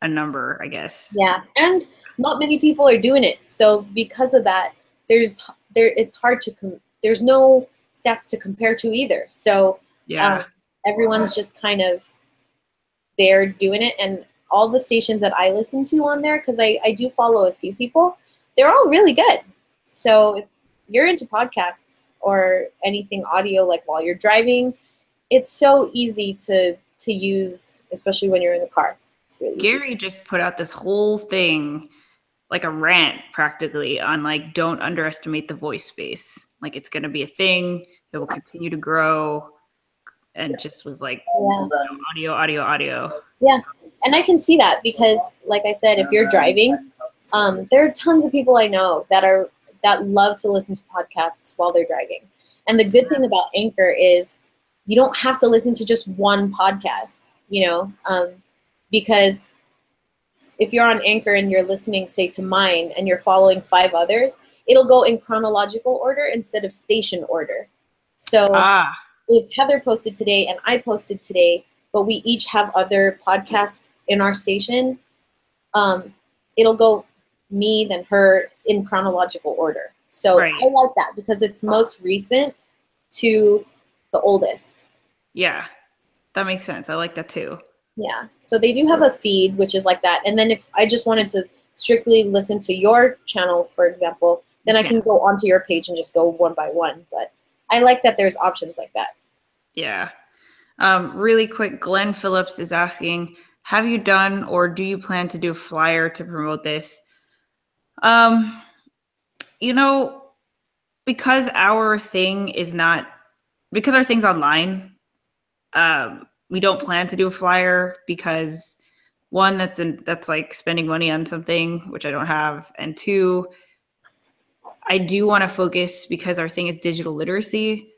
a number, I guess. Yeah, and not many people are doing it. So because of that, it's hard to there's no stats to compare to either. So yeah, everyone's just kind of there doing it, and all the stations that I listen to on there, because I do follow a few people, they're all really good. So if you're into podcasts or anything audio, like while you're driving, it's so easy to use, especially when you're in the car. It's really Gary easy. just put out this whole thing, like a rant practically, on like don't underestimate the voice space. Like it's going to be a thing. it will continue to grow. And just was like, audio. Yeah. And I can see that because, like I said, if you're driving, there are tons of people I know that love to listen to podcasts while they're driving. And the good thing about Anchor is you don't have to listen to just one podcast, because if you're on Anchor and you're listening, say, to mine and you're following 5 others, it'll go in chronological order instead of station order. So if Heather posted today and I posted today, but we each have other podcasts in our station, it'll go me, then her in chronological order. So I like that because it's most recent to the oldest. Yeah, that makes sense. I like that too. Yeah, so they do have a feed, which is like that. And then if I just wanted to strictly listen to your channel, for example, then I can go onto your page and just go one by one. But I like that there's options like that. Yeah. Really quick, Glenn Phillips is asking, have you done or do you plan to do a flyer to promote this? Because our thing is because our thing's online, we don't plan to do a flyer because 1, that's like spending money on something, which I don't have. And 2, I do want to focus, because our thing is digital literacy,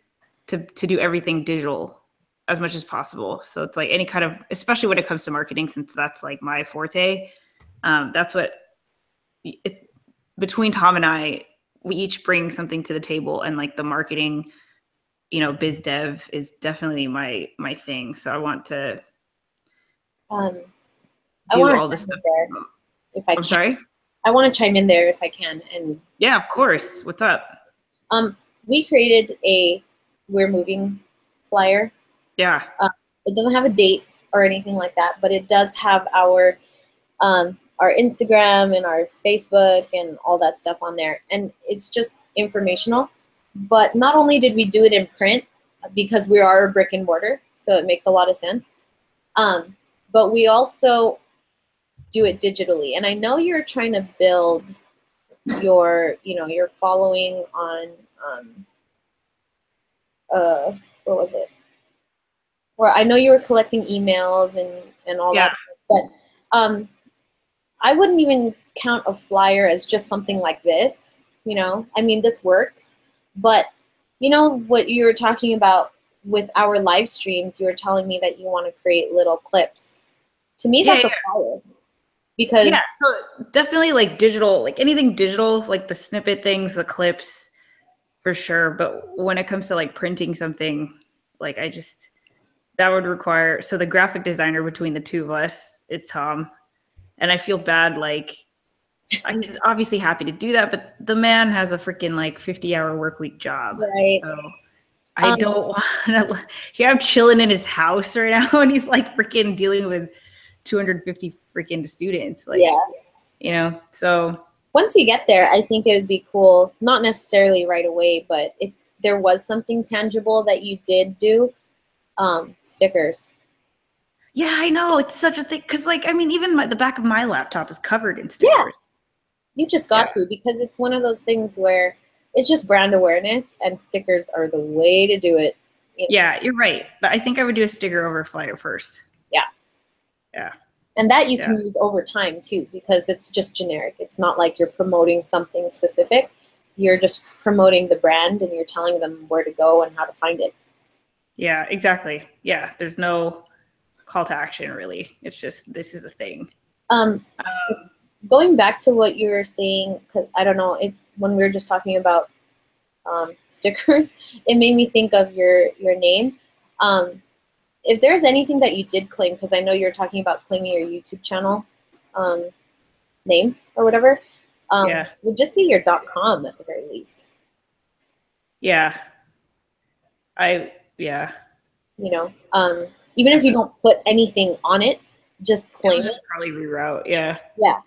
to do everything digital as much as possible. So it's like any kind of, especially when it comes to marketing, since that's like my forte, that's what between Tom and I, we each bring something to the table, and like the marketing, biz dev is definitely my thing. So I want to do all this stuff. If I can. I'm sorry? I want to chime in there if I can. And yeah, of course. What's up? We created a We're Moving flyer. Yeah. It doesn't have a date or anything like that, but it does have our Instagram and our Facebook and all that stuff on there. And it's just informational. But not only did we do it in print, because we are a brick and mortar, so it makes a lot of sense, but we also do it digitally. And I know you're trying to build your following on, what was it? Where I know you were collecting emails and all that, but I wouldn't even count a flyer as just something like this. I mean, this works, but what you were talking about with our live streams, you were telling me that you want to create little clips. To me, that's a flyer. Because so definitely like digital, like anything digital, like the snippet things, the clips, for sure. But when it comes to like printing something, like that would require, so the graphic designer between the two of us is Tom. And I feel bad, like, he's obviously happy to do that, but the man has a freaking like 50-hour work week job. Right. So I don't want to, I'm chilling in his house right now and he's like freaking dealing with 250 freaking students. Like, so. Once you get there, I think it would be cool, not necessarily right away, but if there was something tangible that you did do, stickers. Yeah, I know. It's such a thing. Because, like, I mean, even the back of my laptop is covered in stickers. Yeah. You just got to, because it's one of those things where it's just brand awareness, and stickers are the way to do it. Yeah, you're right. But I think I would do a sticker over a flyer first. Yeah. Yeah. And that you can use over time, too, because it's just generic. It's not like you're promoting something specific. You're just promoting the brand, and you're telling them where to go and how to find it. Yeah, exactly. Yeah, there's no call to action, really. It's just, this is a thing. Going back to what you were saying, because I don't know, when we were just talking about stickers, it made me think of your name. If there's anything that you did claim, because I know you're talking about claiming your YouTube channel name or whatever, would just be your .com at the very least. Yeah. Even if you don't put anything on it, just claim it. Probably reroute, yeah. Yeah,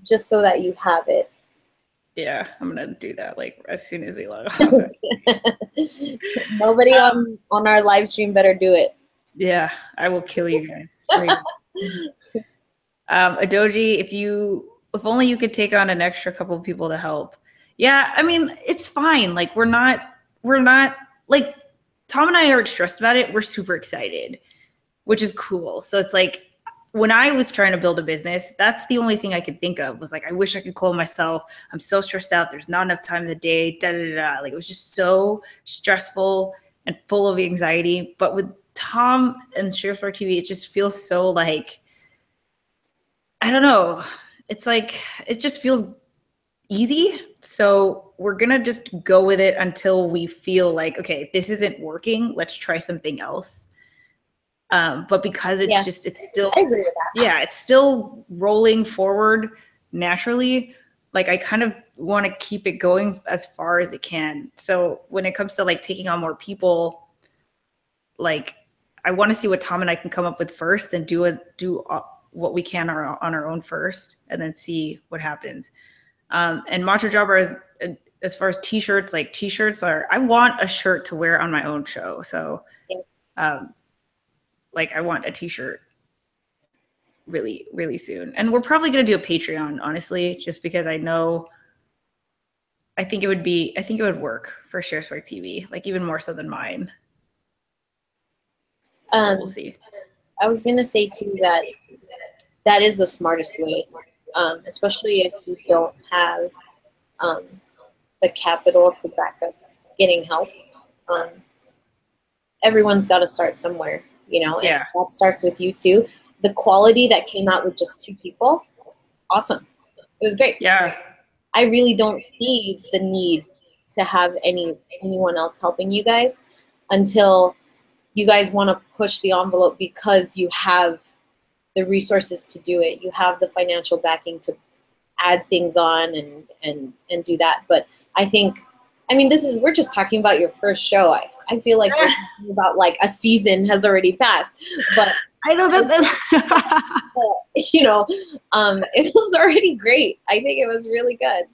just so that you have it. Yeah, I'm gonna do that like as soon as we log off. Nobody on our live stream better do it. Yeah, I will kill you guys. Adoji, if only you could take on an extra couple of people to help. Yeah, I mean, it's fine. Like we're not like Tom and I aren't stressed about it. We're super excited, which is cool. So it's like, when I was trying to build a business, that's the only thing I could think of was like, I wish I could clone myself. I'm so stressed out. There's not enough time in the day. Da, da, da, da. Like, it was just so stressful and full of anxiety. But with Tom and Sharespark TV, it just feels so like, I don't know. It's like, it just feels easy. So we're going to just go with it until we feel like, okay, this isn't working. Let's try something else. But because it's just, it's still, I agree with that. Yeah, it's still rolling forward naturally. Like, I kind of want to keep it going as far as it can. So when it comes to like taking on more people, like, I want to see what Tom and I can come up with first and do what we can on our own first, and then see what happens. And Macho Jobber is, as far as t-shirts, like t-shirts are, I want a shirt to wear on my own show. So, like, I want a t-shirt really, really soon. And we're probably going to do a Patreon, honestly, just because I think it would work for Sharespark TV, like even more so than mine. We'll see. I was going to say too that that is the smartest way, especially if you don't have the capital to back up getting help. Everyone's got to start somewhere, you know, and that starts with you too. The quality that came out with just 2 people, awesome. It was great. Yeah. I really don't see the need to have anyone else helping you guys until you guys want to push the envelope because you have the resources to do it. You have the financial backing to add things on and do that. But I think, I mean, we're just talking about your first show. I feel like we're talking about like a season has already passed, but I know that. You know, it was already great. I think it was really good.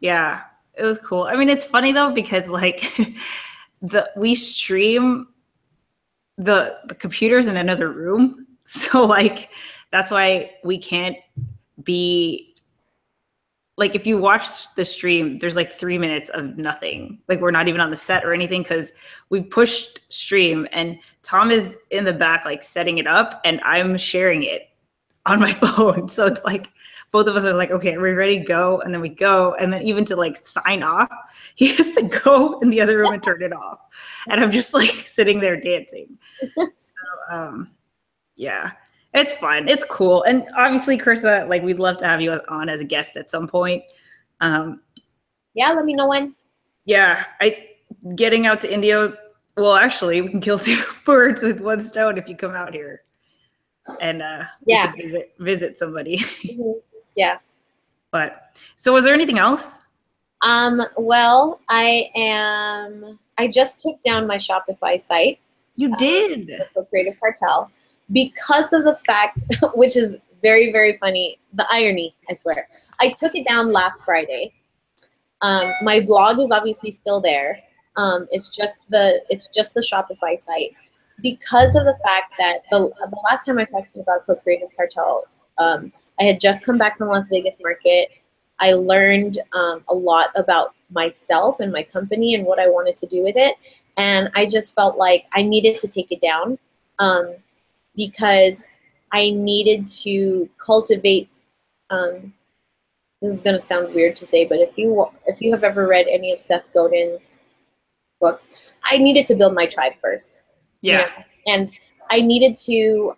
Yeah, it was cool. I mean, it's funny though, because like we stream the computer's in another room. So like, that's why we can't be like, if you watch the stream, there's like 3 minutes of nothing. Like, we're not even on the set or anything because we've pushed stream, and Tom is in the back, like setting it up, and I'm sharing it on my phone. So it's like, both of us are like, okay, are we ready to go? And then we go. And then even to like sign off, he has to go in the other room and turn it off. And I'm just like sitting there dancing. So, yeah. It's fun. It's cool. And obviously, Carissa, like, we'd love to have you on as a guest at some point. Yeah, let me know when. Yeah, getting out to India. Well, actually, we can kill 2 birds with 1 stone if you come out here, and we can visit somebody. Yeah. But so, was there anything else? Well, I just took down my Shopify site. You did. The Creative Cartel. Because of the fact, which is very, very funny, the irony, I swear. I took it down last Friday. My blog is obviously still there. It's just the Shopify site. Because of the fact that the last time I talked to you about Creative Cartel, I had just come back from Las Vegas market. I learned a lot about myself and my company and what I wanted to do with it. And I just felt like I needed to take it down. Because I needed to cultivate. This is going to sound weird to say, but if you have ever read any of Seth Godin's books, I needed to build my tribe first. Yeah. You know? And I needed to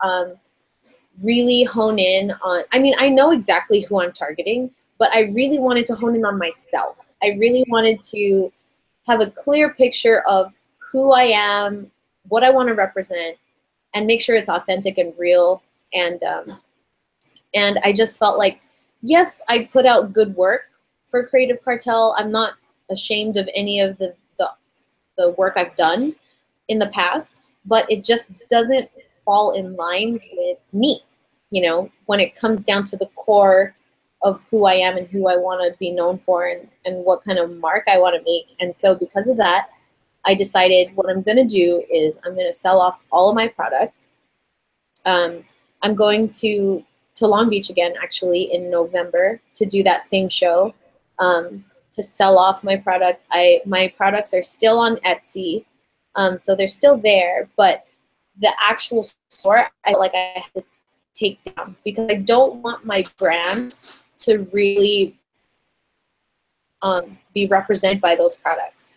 really hone in on. I mean, I know exactly who I'm targeting, but I really wanted to hone in on myself. I really wanted to have a clear picture of who I am, what I want to represent, and make sure it's authentic and real. And I just felt like, yes, I put out good work for Creative Cartel. I'm not ashamed of any of the work I've done in the past, but it just doesn't fall in line with me, you know, when it comes down to the core of who I am and who I want to be known for and what kind of mark I want to make. And so because of that, I decided what I'm going to do is I'm going to sell off all of my product. I'm going to Long Beach again, actually, in November to do that same show, to sell off my product. My products are still on Etsy. So they're still there, but the actual store, I have to take down because I don't want my brand to really be represented by those products.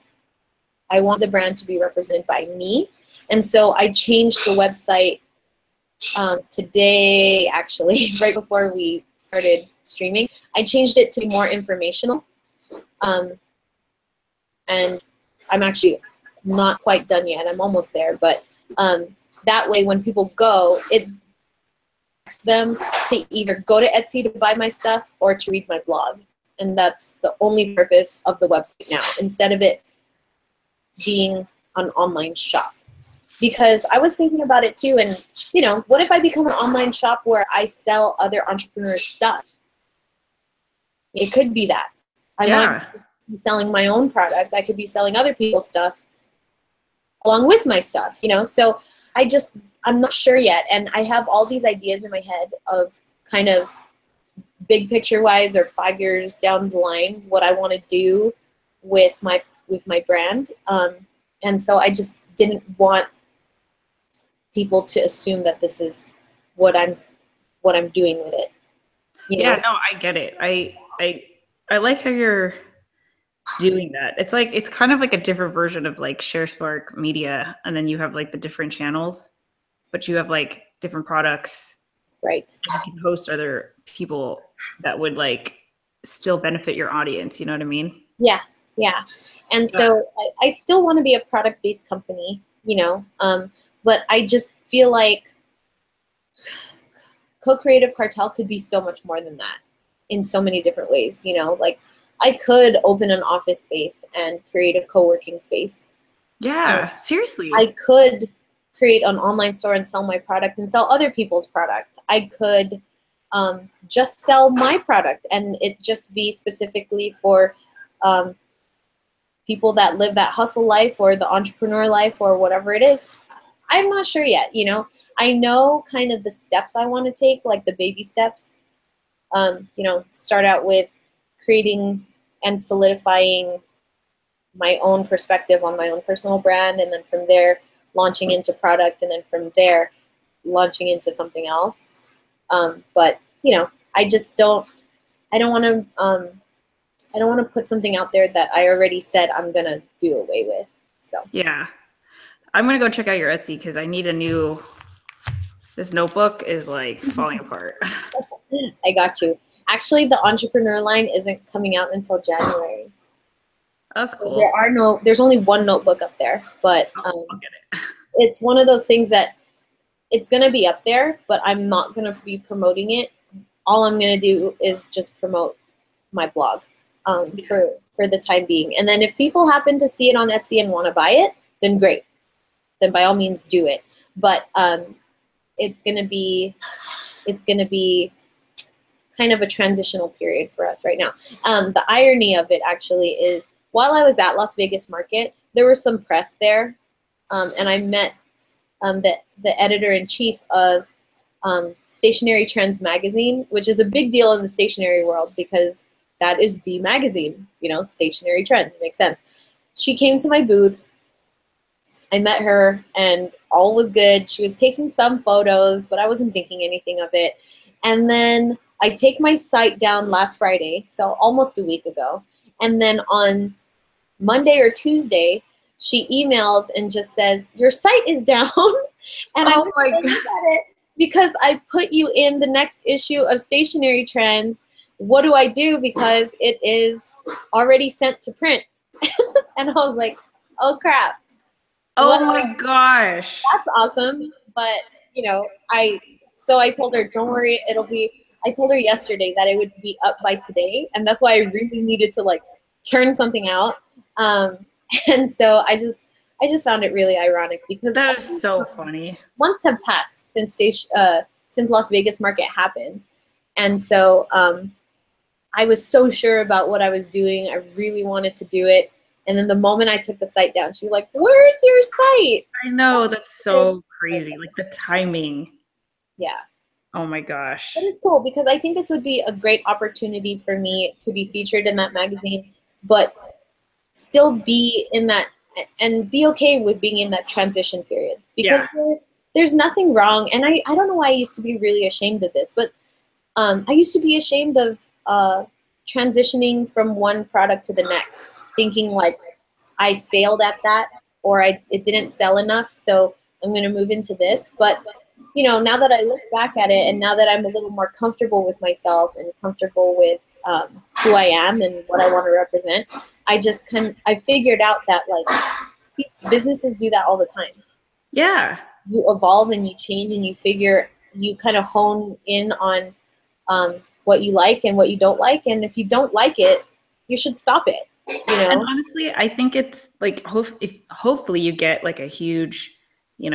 I want the brand to be represented by me. And so I changed the website today, actually, right before we started streaming. I changed it to be more informational. And I'm actually not quite done yet. I'm almost there. But that way, when people go, it asks them to either go to Etsy to buy my stuff or to read my blog. And that's the only purpose of the website now, instead of it being an online shop. Because I was thinking about it too, and you know, what if I become an online shop where I sell other entrepreneurs' stuff? It could be that. I might be selling my own product. I could be selling other people's stuff along with my stuff, you know? So I'm not sure yet. And I have all these ideas in my head of kind of big picture wise or 5 years down the line, what I want to do with my brand. And so I just didn't want people to assume that this is what I'm doing with it. You know? No, I get it. I like how you're doing that. It's kind of like a different version of like Sharespark Media, and then you have like the different channels, but you have like different products. Right. And you can host other people that would like still benefit your audience. You know what I mean? Yeah. Yeah. And so I still want to be a product-based company, you know, but I just feel like Co-Creative Cartel could be so much more than that in so many different ways, you know, like I could open an office space and create a co-working space. Yeah, seriously. I could create an online store and sell my product and sell other people's product. I could just sell my product and it just be specifically for people that live that hustle life or the entrepreneur life or whatever it is. I'm not sure yet, you know. I know kind of the steps I want to take, like the baby steps. You know, start out with creating and solidifying my own perspective on my own personal brand, and then from there launching into product, and then from there launching into something else. But you know, I don't want to put something out there that I already said I'm gonna do away with. So yeah, I'm gonna go check out your Etsy because I need a new. This notebook is like falling apart. I got you. Actually, the entrepreneur line isn't coming out until January. That's cool. So there's only one notebook up there, but I'll get it. It's one of those things that it's gonna be up there, but I'm not gonna be promoting it. All I'm gonna do is just promote my blog for the time being. And then if people happen to see it on Etsy and want to buy it, then great. Then by all means do it. But it's gonna be kind of a transitional period for us right now. The irony of it actually is, while I was at Las Vegas Market, there was some press there, and I met the editor-in-chief of Stationary Trends magazine, which is a big deal in the stationery world because that is the magazine, you know, Stationary Trends. It makes sense. She came to my booth. I met her, and all was good. She was taking some photos, but I wasn't thinking anything of it. And then I take my site down last Friday, so almost a week ago. And then on Monday or Tuesday, she emails and just says, "Your site is down." And I look at it because I put you in the next issue of Stationary Trends. What do I do? Because it is already sent to print. And I was like, oh crap. Oh my gosh. That's awesome. But, you know, I told her, don't worry, I told her yesterday that it would be up by today. And that's why I really needed to like turn something out. And so I just found it really ironic because that is so funny. Months have passed since Las Vegas Market happened. And so I was so sure about what I was doing. I really wanted to do it. And then the moment I took the site down, she's like, "Where's your site?" I know, that's so crazy. Like the timing. Yeah. Oh my gosh. That is cool because I think this would be a great opportunity for me to be featured in that magazine, but still be in that and be okay with being in that transition period, because Yeah. there's nothing wrong. And I don't know why I used to be really ashamed of this, but I used to be ashamed of transitioning from one product to the next, thinking like I failed at that, or it didn't sell enough, so I'm going to move into this. But you know, now that I look back at it, and now that I'm a little more comfortable with myself and comfortable with who I am and what I want to represent, I figured out that like businesses do that all the time. Yeah. You evolve and you change and you kind of hone in on what you like and what you don't like. And if you don't like it, you should stop it. You know? And honestly, I think it's like hopefully you get like a huge,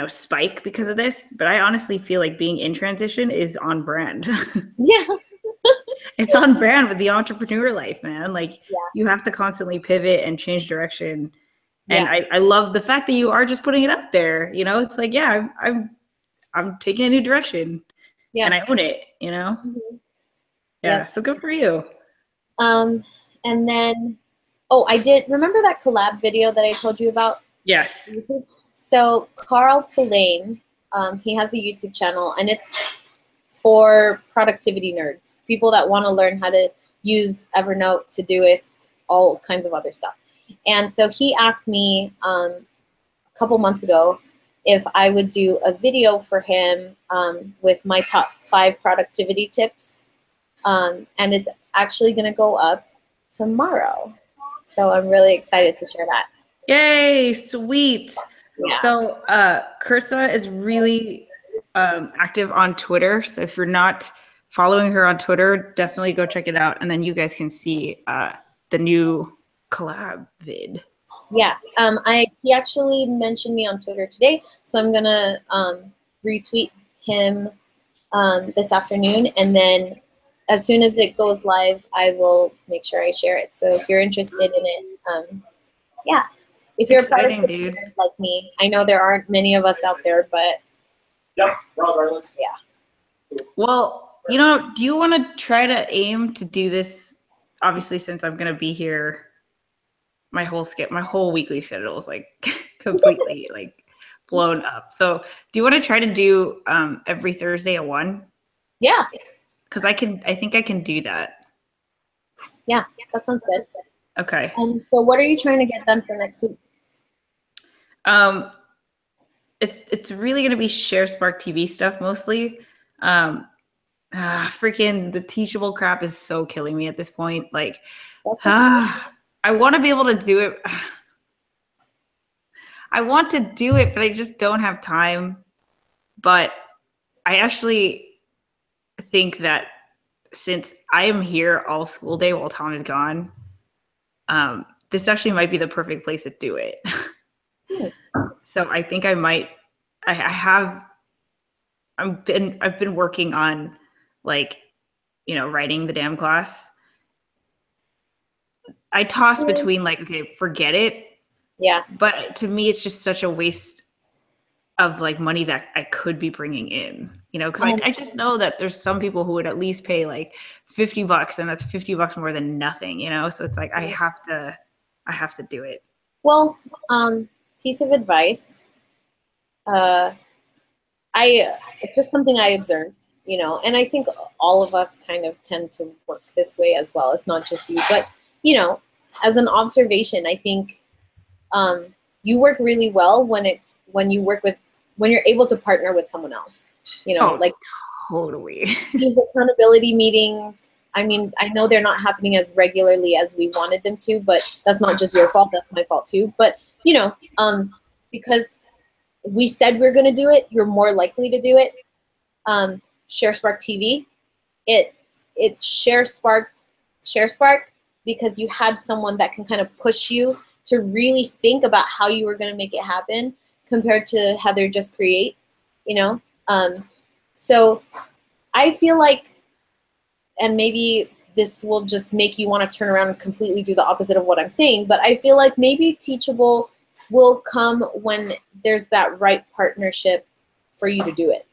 spike because of this. But I honestly feel like being in transition is on brand. Yeah. It's on brand with the entrepreneur life, man. Like Yeah. you have to constantly pivot and change direction. And Yeah. I love the fact that you are just putting it up there. It's like, yeah, I'm taking a new direction. Yeah. And I own it, Mm-hmm. Yeah. Yep. So good for you. And then, I did remember that collab video that I told you about? Yes. So Carl Pillane, he has a YouTube channel, and it's for productivity nerds, people that want to learn how to use Evernote, Todoist, all kinds of other stuff. And so he asked me a couple months ago if I would do a video for him with my top 5 productivity tips. And it's actually going to go up tomorrow. So I'm really excited to share that. Yay, sweet. Yeah. So Kirsa is really active on Twitter. So if you're not following her on Twitter, definitely go check it out. And then you guys can see the new collab vid. Yeah. He actually mentioned me on Twitter today. So I'm going to retweet him this afternoon. And then as soon as it goes live, I will make sure I share it. So if you're interested in it, yeah. If you're exciting, a dude, like me, I know there aren't many of us out there, but yeah. Well, do you want to try to aim to do this? Obviously, since I'm going to be here, my whole weekly schedule is like completely like blown up. So do you want to try to do every Thursday at 1? Yeah. Because I think I can do that. Yeah, that sounds good. Okay. So what are you trying to get done for next week? It's really gonna be ShareSparkTV stuff mostly. Freaking the teachable crap is so killing me at this point. Like, I want to be able to do it. I want to do it, but I just don't have time. But I actually think that since I am here all school day while Tom is gone, this actually might be the perfect place to do it. So I think I might. I've been working on like, writing the damn class. I toss between like, okay, forget it. Yeah. But to me, it's just such a waste of like money that I could be bringing in, because I just know that there's some people who would at least pay like $50, and that's $50 more than nothing, So it's like I have to do it. Well, piece of advice. It's just something I observed, and I think all of us kind of tend to work this way as well. It's not just you, but as an observation, I think you work really well when you're able to partner with someone else. Like totally. These accountability meetings. I mean, I know they're not happening as regularly as we wanted them to, but that's not just your fault. That's my fault too. But because we said we're going to do it, you're more likely to do it. ShareSpark TV, it ShareSpark because you had someone that can kind of push you to really think about how you were going to make it happen, compared to HeatherJustCreate, So I feel like, and maybe this will just make you want to turn around and completely do the opposite of what I'm saying, but I feel like maybe Teachable will come when there's that right partnership for you to do it,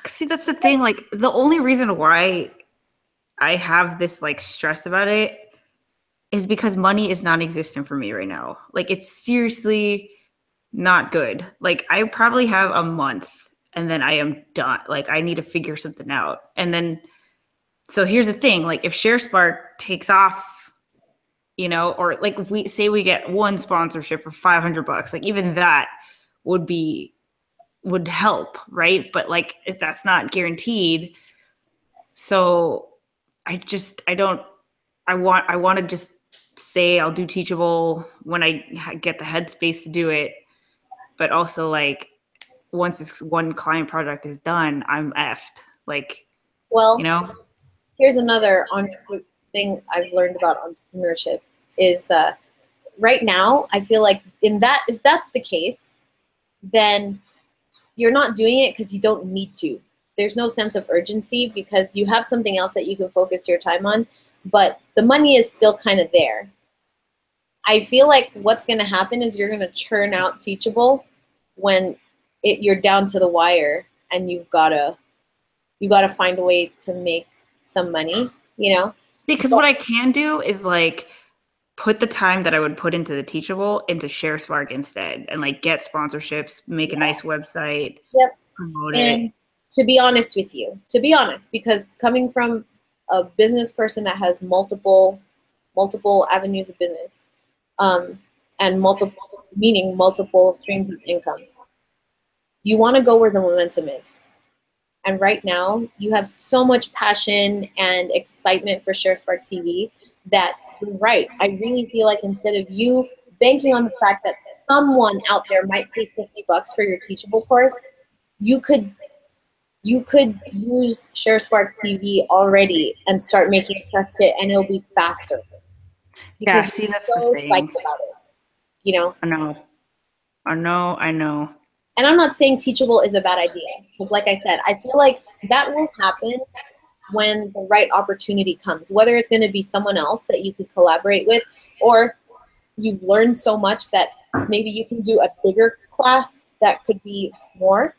See, that's the thing. Like, the only reason why I have this like stress about it is because money is non-existent for me right now. Like, it's seriously not good. Like, I probably have a month and then I am done. Like, I need to figure something out. And then, so here's the thing, like, if ShareSpark takes off, you know, or like if we say we get one sponsorship for $500, like even that would help, right? But like, if that's not guaranteed, so I want to just say I'll do Teachable when I get the headspace to do it. But also, like, once this one client project is done, I'm effed. Like, Well, you know? here's another thing I've learned about entrepreneurship is right now, I feel like if that's the case, then you're not doing it because you don't need to. There's no sense of urgency because you have something else that you can focus your time on, but the money is still kind of there. I feel like what's going to happen is you're going to churn out Teachable when you're down to the wire and you've got to find a way to make some money, you know? Because what I can do is like put the time that I would put into the Teachable into ShareSpark instead, and like get sponsorships, make a nice website, promote and it. to be honest with you, because coming from a business person that has multiple avenues of business, and multiple streams of income, you want to go where the momentum is. And right now, you have so much passion and excitement for ShareSpark TV that you're right. I really feel like instead of you banking on the fact that someone out there might pay $50 for your Teachable course, you could use ShareSpark TV already and start making a test hit, and it'll be faster. Yeah, see, that's so the thing. psyched about it, you know? I know. And I'm not saying Teachable is a bad idea, because like I said, I feel like that will happen when the right opportunity comes, whether it's going to be someone else that you could collaborate with, or you've learned so much that maybe you can do a bigger class that could be more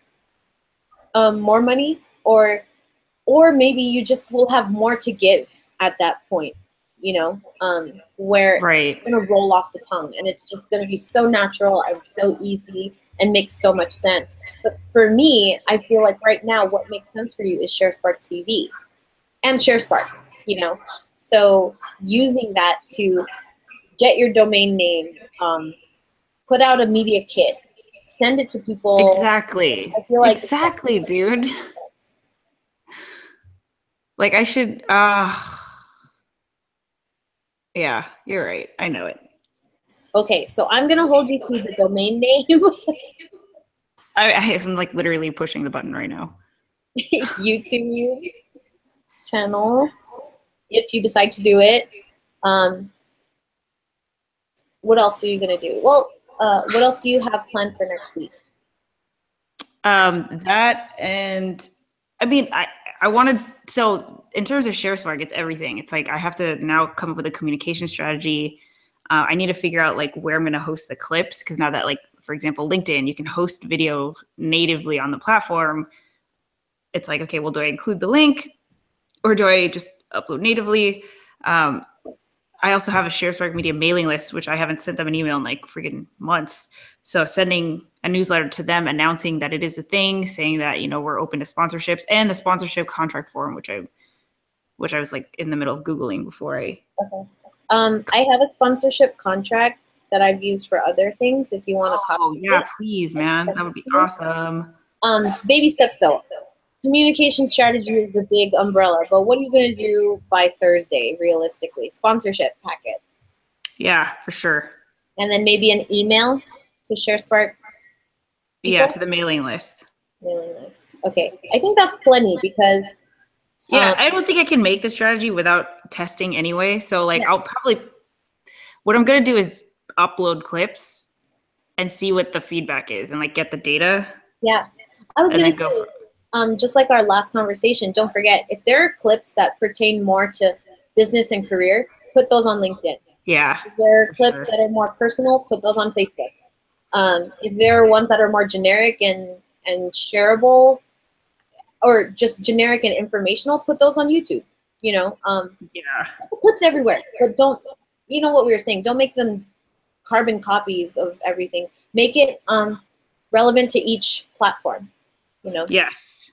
money, or maybe you just will have more to give at that point, you know, where Right. it's going to roll off the tongue and it's just going to be so natural and so easy and makes so much sense. But for me, I feel like right now what makes sense for you is ShareSpark TV and ShareSpark, you know. So using that to get your domain name, put out a media kit, send it to people. Exactly. I feel like exactly, dude. Like I should, yeah, you're right. I know it. Okay, so I'm going to hold you to the domain name. I'm like literally pushing the button right now. YouTube channel, if you decide to do it. What else are you going to do? Well, what else do you have planned for next week? That, and I mean, I wanted, so in terms of ShareSpark, it's everything. It's like I have to now come up with a communication strategy. I need to figure out like where I'm going to host the clips, because now that, like, for example, LinkedIn, you can host video natively on the platform. It's like, okay, well, do I include the link or do I just upload natively? I also have a Sharespark Media mailing list, which I haven't sent them an email in like freaking months. So sending a newsletter to them announcing that it is a thing, saying that, you know, we're open to sponsorships, and the sponsorship contract form, which I was like in the middle of Googling before I. Okay. I have a sponsorship contract that I've used for other things. If you want to copy. Oh yeah, please, man, that would be awesome. Baby steps though. Communication strategy is the big umbrella, but what are you going to do by Thursday, realistically? Sponsorship packet. Yeah, for sure. And then maybe an email to ShareSpark. Yeah, to the mailing list. Mailing list. Okay, I think that's plenty because. Yeah, I don't think I can make the strategy without testing anyway. So like, yeah. I'll probably, what I'm going to do is upload clips and see what the feedback is and like get the data. Yeah, I was going to say, just like our last conversation, don't forget, if there are clips that pertain more to business and career, put those on LinkedIn. Yeah. If there are clips that are more personal, put those on Facebook. If there are ones that are more generic and shareable, or just generic and informational, put those on YouTube. You know, yeah, put the clips everywhere, but don't you know what we were saying, don't make them carbon copies of everything. Make it relevant to each platform, you know? Yes.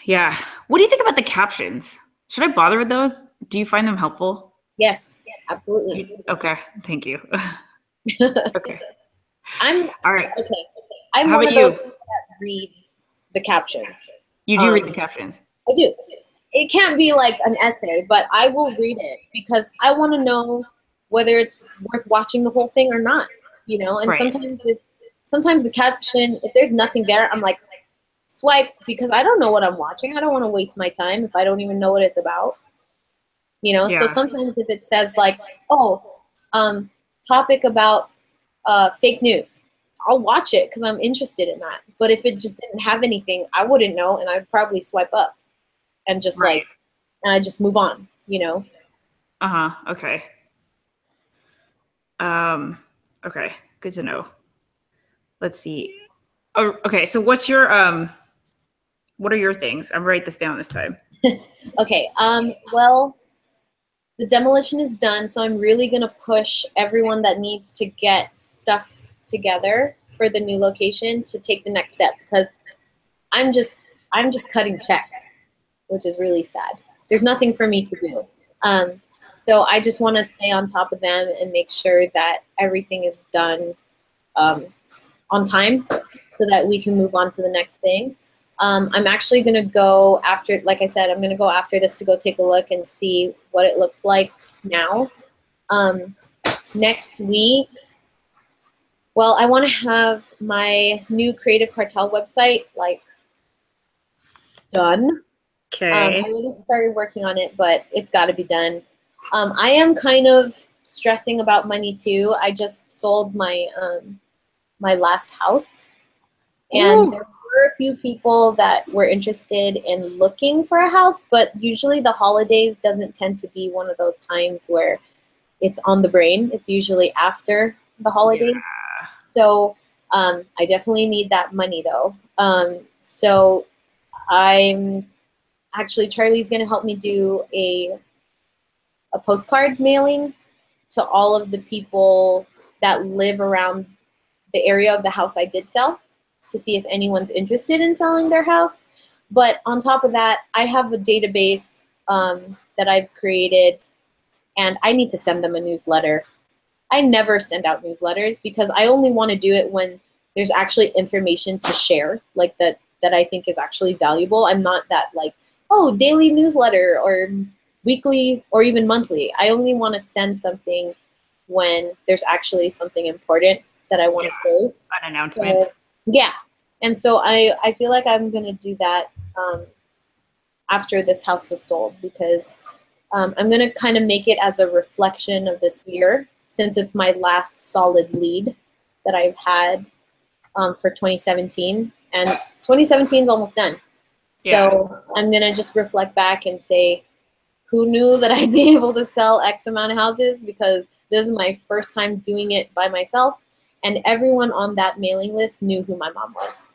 Yeah. What do you think about the captions? Should I bother with those? Do you find them helpful? Yes, absolutely. Okay. Thank you. Okay. I'm All right. okay. I'm How one about of those you? that reads the captions. You do read the captions. I do. It can't be like an essay, but I will read it because I want to know whether it's worth watching the whole thing or not. You know, and Right. sometimes the caption, if there's nothing there, I'm like, swipe, because I don't know what I'm watching. I don't want to waste my time if I don't even know what it's about. You know, so Yeah. sometimes if it says like, oh, topic about fake news, I'll watch it because I'm interested in that. But if it just didn't have anything, I wouldn't know, and I'd probably swipe up and just Right. and I just move on, you know? Uh-huh. Okay. Okay. Good to know. Let's see. Oh, okay. So what are your things? I'm write this down this time. Okay, well, the demolition is done, so I'm really gonna push everyone that needs to get stuff together for the new location to take the next step, because I'm just cutting checks, which is really sad. There's nothing for me to do. So I just want to stay on top of them and make sure that everything is done on time so that we can move on to the next thing. I'm actually going to go after, like I said, I'm going to go after this to go take a look and see what it looks like now. Next week, well, I want to have my new Creative Cartel website like done. Okay. I already started working on it, but it's got to be done. I am kind of stressing about money too. I just sold my my last house, and Ooh. there were a few people that were interested in looking for a house, but usually the holidays doesn't tend to be one of those times where it's on the brain. It's usually after the holidays. Yeah. So I definitely need that money though. So I'm actually, Charlie's going to help me do a postcard mailing to all of the people that live around the area of the house I did sell, to see if anyone's interested in selling their house. But on top of that, I have a database that I've created, and I need to send them a newsletter. I never send out newsletters because I only want to do it when there's actually information to share, like that I think is actually valuable. I'm not that like, oh, daily newsletter or weekly or even monthly. I only want to send something when there's actually something important that I want to say. An announcement. So, yeah. And so I feel like I'm going to do that after this house was sold, because I'm going to kind of make it as a reflection of this year, since it's my last solid lead that I've had for 2017. And 2017 is almost done. So I'm going to just reflect back and say, who knew that I'd be able to sell X amount of houses? Because this is my first time doing it by myself. And everyone on that mailing list knew who my mom was.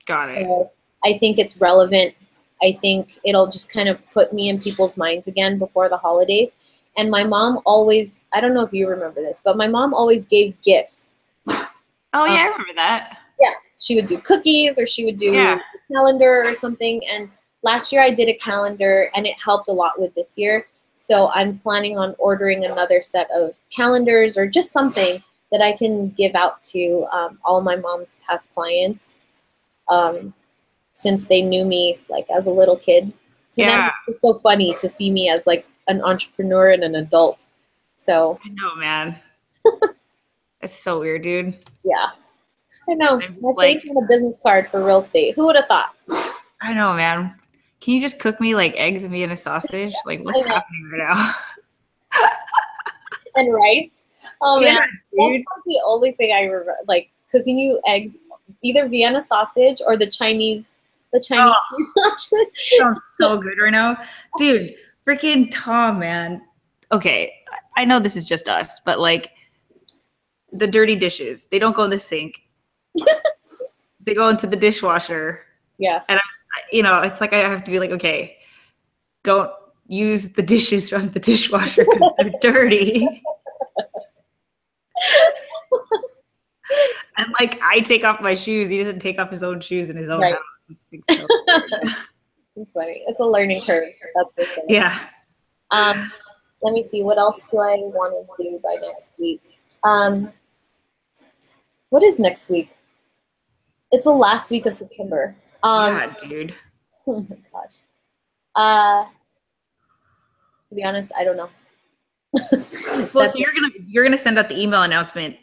Got it. So I think it's relevant. I think it'll just kind of put me in people's minds again before the holidays. And my mom always, I don't know if you remember this, but my mom always gave gifts. Oh, yeah, I remember that. Yeah, she would do cookies, or she would do a calendar or something. And last year I did a calendar, and it helped a lot with this year. So I'm planning on ordering another set of calendars, or just something that I can give out to all my mom's past clients, since they knew me like as a little kid. To them, it's so funny to see me as like an entrepreneur and an adult. So I know, man. It's so weird, dude. Yeah. I know. My Like, face on a business card for real estate. Who would have thought? I know, man. Can you just cook me like eggs and Vienna sausage? Like, what's happening right now? And rice. Oh man, dude. that's not the only thing I remember. Like cooking you eggs, either Vienna sausage or the Chinese sausage. Sounds so good right now, dude. Freaking Tom, man. Okay, I know this is just us, but like the dirty dishes, they don't go in the sink. They go into the dishwasher. Yeah. And I'm, it's like I have to be like, okay, don't use the dishes from the dishwasher because they're dirty. And like I take off my shoes. He doesn't take off his own shoes in his own house. It's so It's funny. It's a learning curve. That's for sure. Yeah. Let me see. What else do I want to do by next week? What is next week? It's the last week of September. Yeah, dude. Oh my gosh. To be honest, I don't know. Well, so you're gonna send out the email announcement.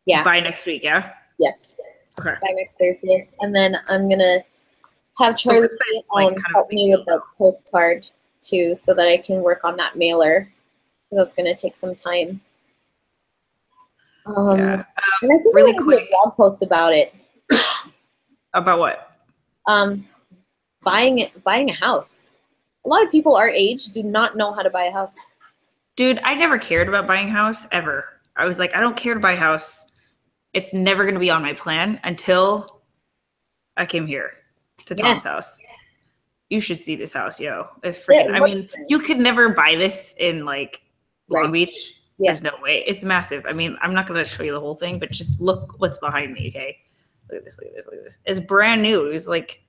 Yeah. By next week, yeah. Yes. Okay. By next Thursday, and then I'm gonna have Charlie help me with the postcard too, so that I can work on that mailer. That's gonna take some time. And I think really I'm gonna quick, do a blog post about it. About what? Buying a house. A lot of people our age do not know how to buy a house. Dude, I never cared about buying a house ever. I was like, I don't care to buy a house. It's never going to be on my plan until I came here to Tom's house. You should see this house, yo. It's freaking, I mean, you could never buy this in like Long Beach. Yeah. There's no way. It's massive. I mean, I'm not going to show you the whole thing, but just look what's behind me, okay? Look at this, look at this, look at this. It's brand new. It was like,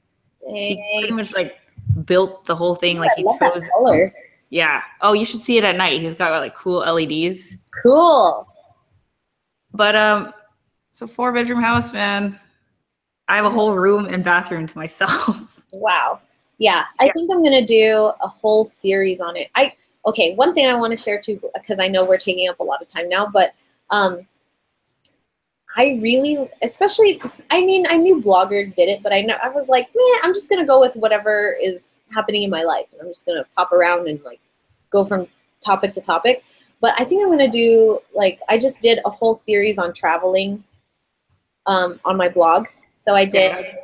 he pretty much like built the whole thing. Like he chose. Color. Yeah. Oh, you should see it at night. He's got like cool LEDs. Cool. But it's a 4-bedroom house, man. I have a whole room and bathroom to myself. Wow. Yeah, I think I'm gonna do a whole series on it. Okay, one thing I want to share too, because I know we're taking up a lot of time now, but I really, especially, I mean, I knew bloggers did it, but I was like, man, I'm just gonna go with whatever is happening in my life, and I'm just gonna pop around and like go from topic to topic. But I think I'm gonna do, like, I just did a whole series on traveling on my blog. So I did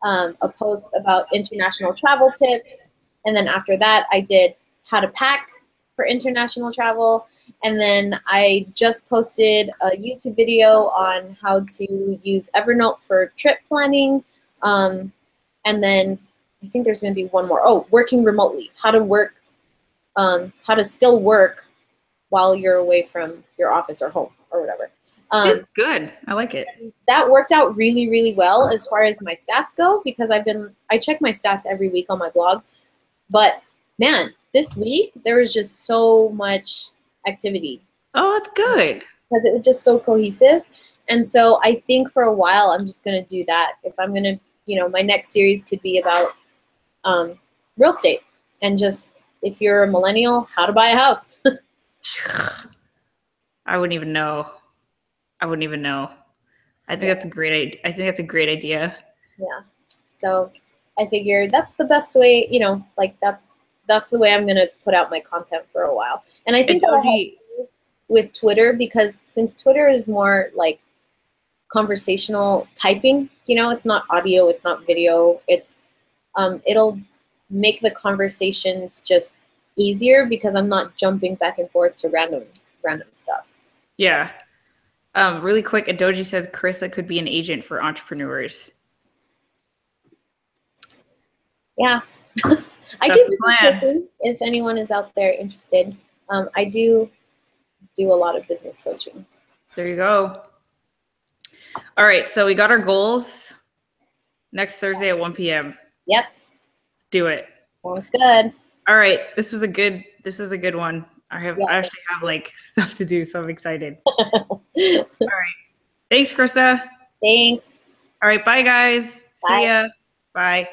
a post about international travel tips, and then after that I did how to pack for international travel, and then I just posted a YouTube video on how to use Evernote for trip planning, and then I think there's going to be one more. Oh, working remotely, how to work, how to still work while you're away from your office or home or whatever. Good. I like it. That worked out really, really well as far as my stats go, because I check my stats every week on my blog. But man, this week there was just so much activity. Oh, that's good. Because it was just so cohesive. And so I think for a while I'm just going to do that. If I'm going to, you know, my next series could be about real estate, and just, if you're a millennial, how to buy a house. I wouldn't even know. I think that's a great idea. Yeah. So I figured that's the best way, you know, like that's the way I'm going to put out my content for a while. And I think that'll help with Twitter, because since Twitter is more like conversational typing, you know, it's not audio, it's not video, it's it'll make the conversations just easier because I'm not jumping back and forth to random stuff. Yeah. Really quick, Adoji says Carissa could be an agent for entrepreneurs. Yeah. I do business coaching, if anyone is out there interested. I do a lot of business coaching. There you go. All right, so we got our goals next Thursday at 1 p.m. Yep. Let's do it. Sounds good. All right, this was a good one. I actually have like stuff to do, so I'm excited. All right. Thanks, Krista. Thanks. All right, bye guys. Bye. See ya. Bye.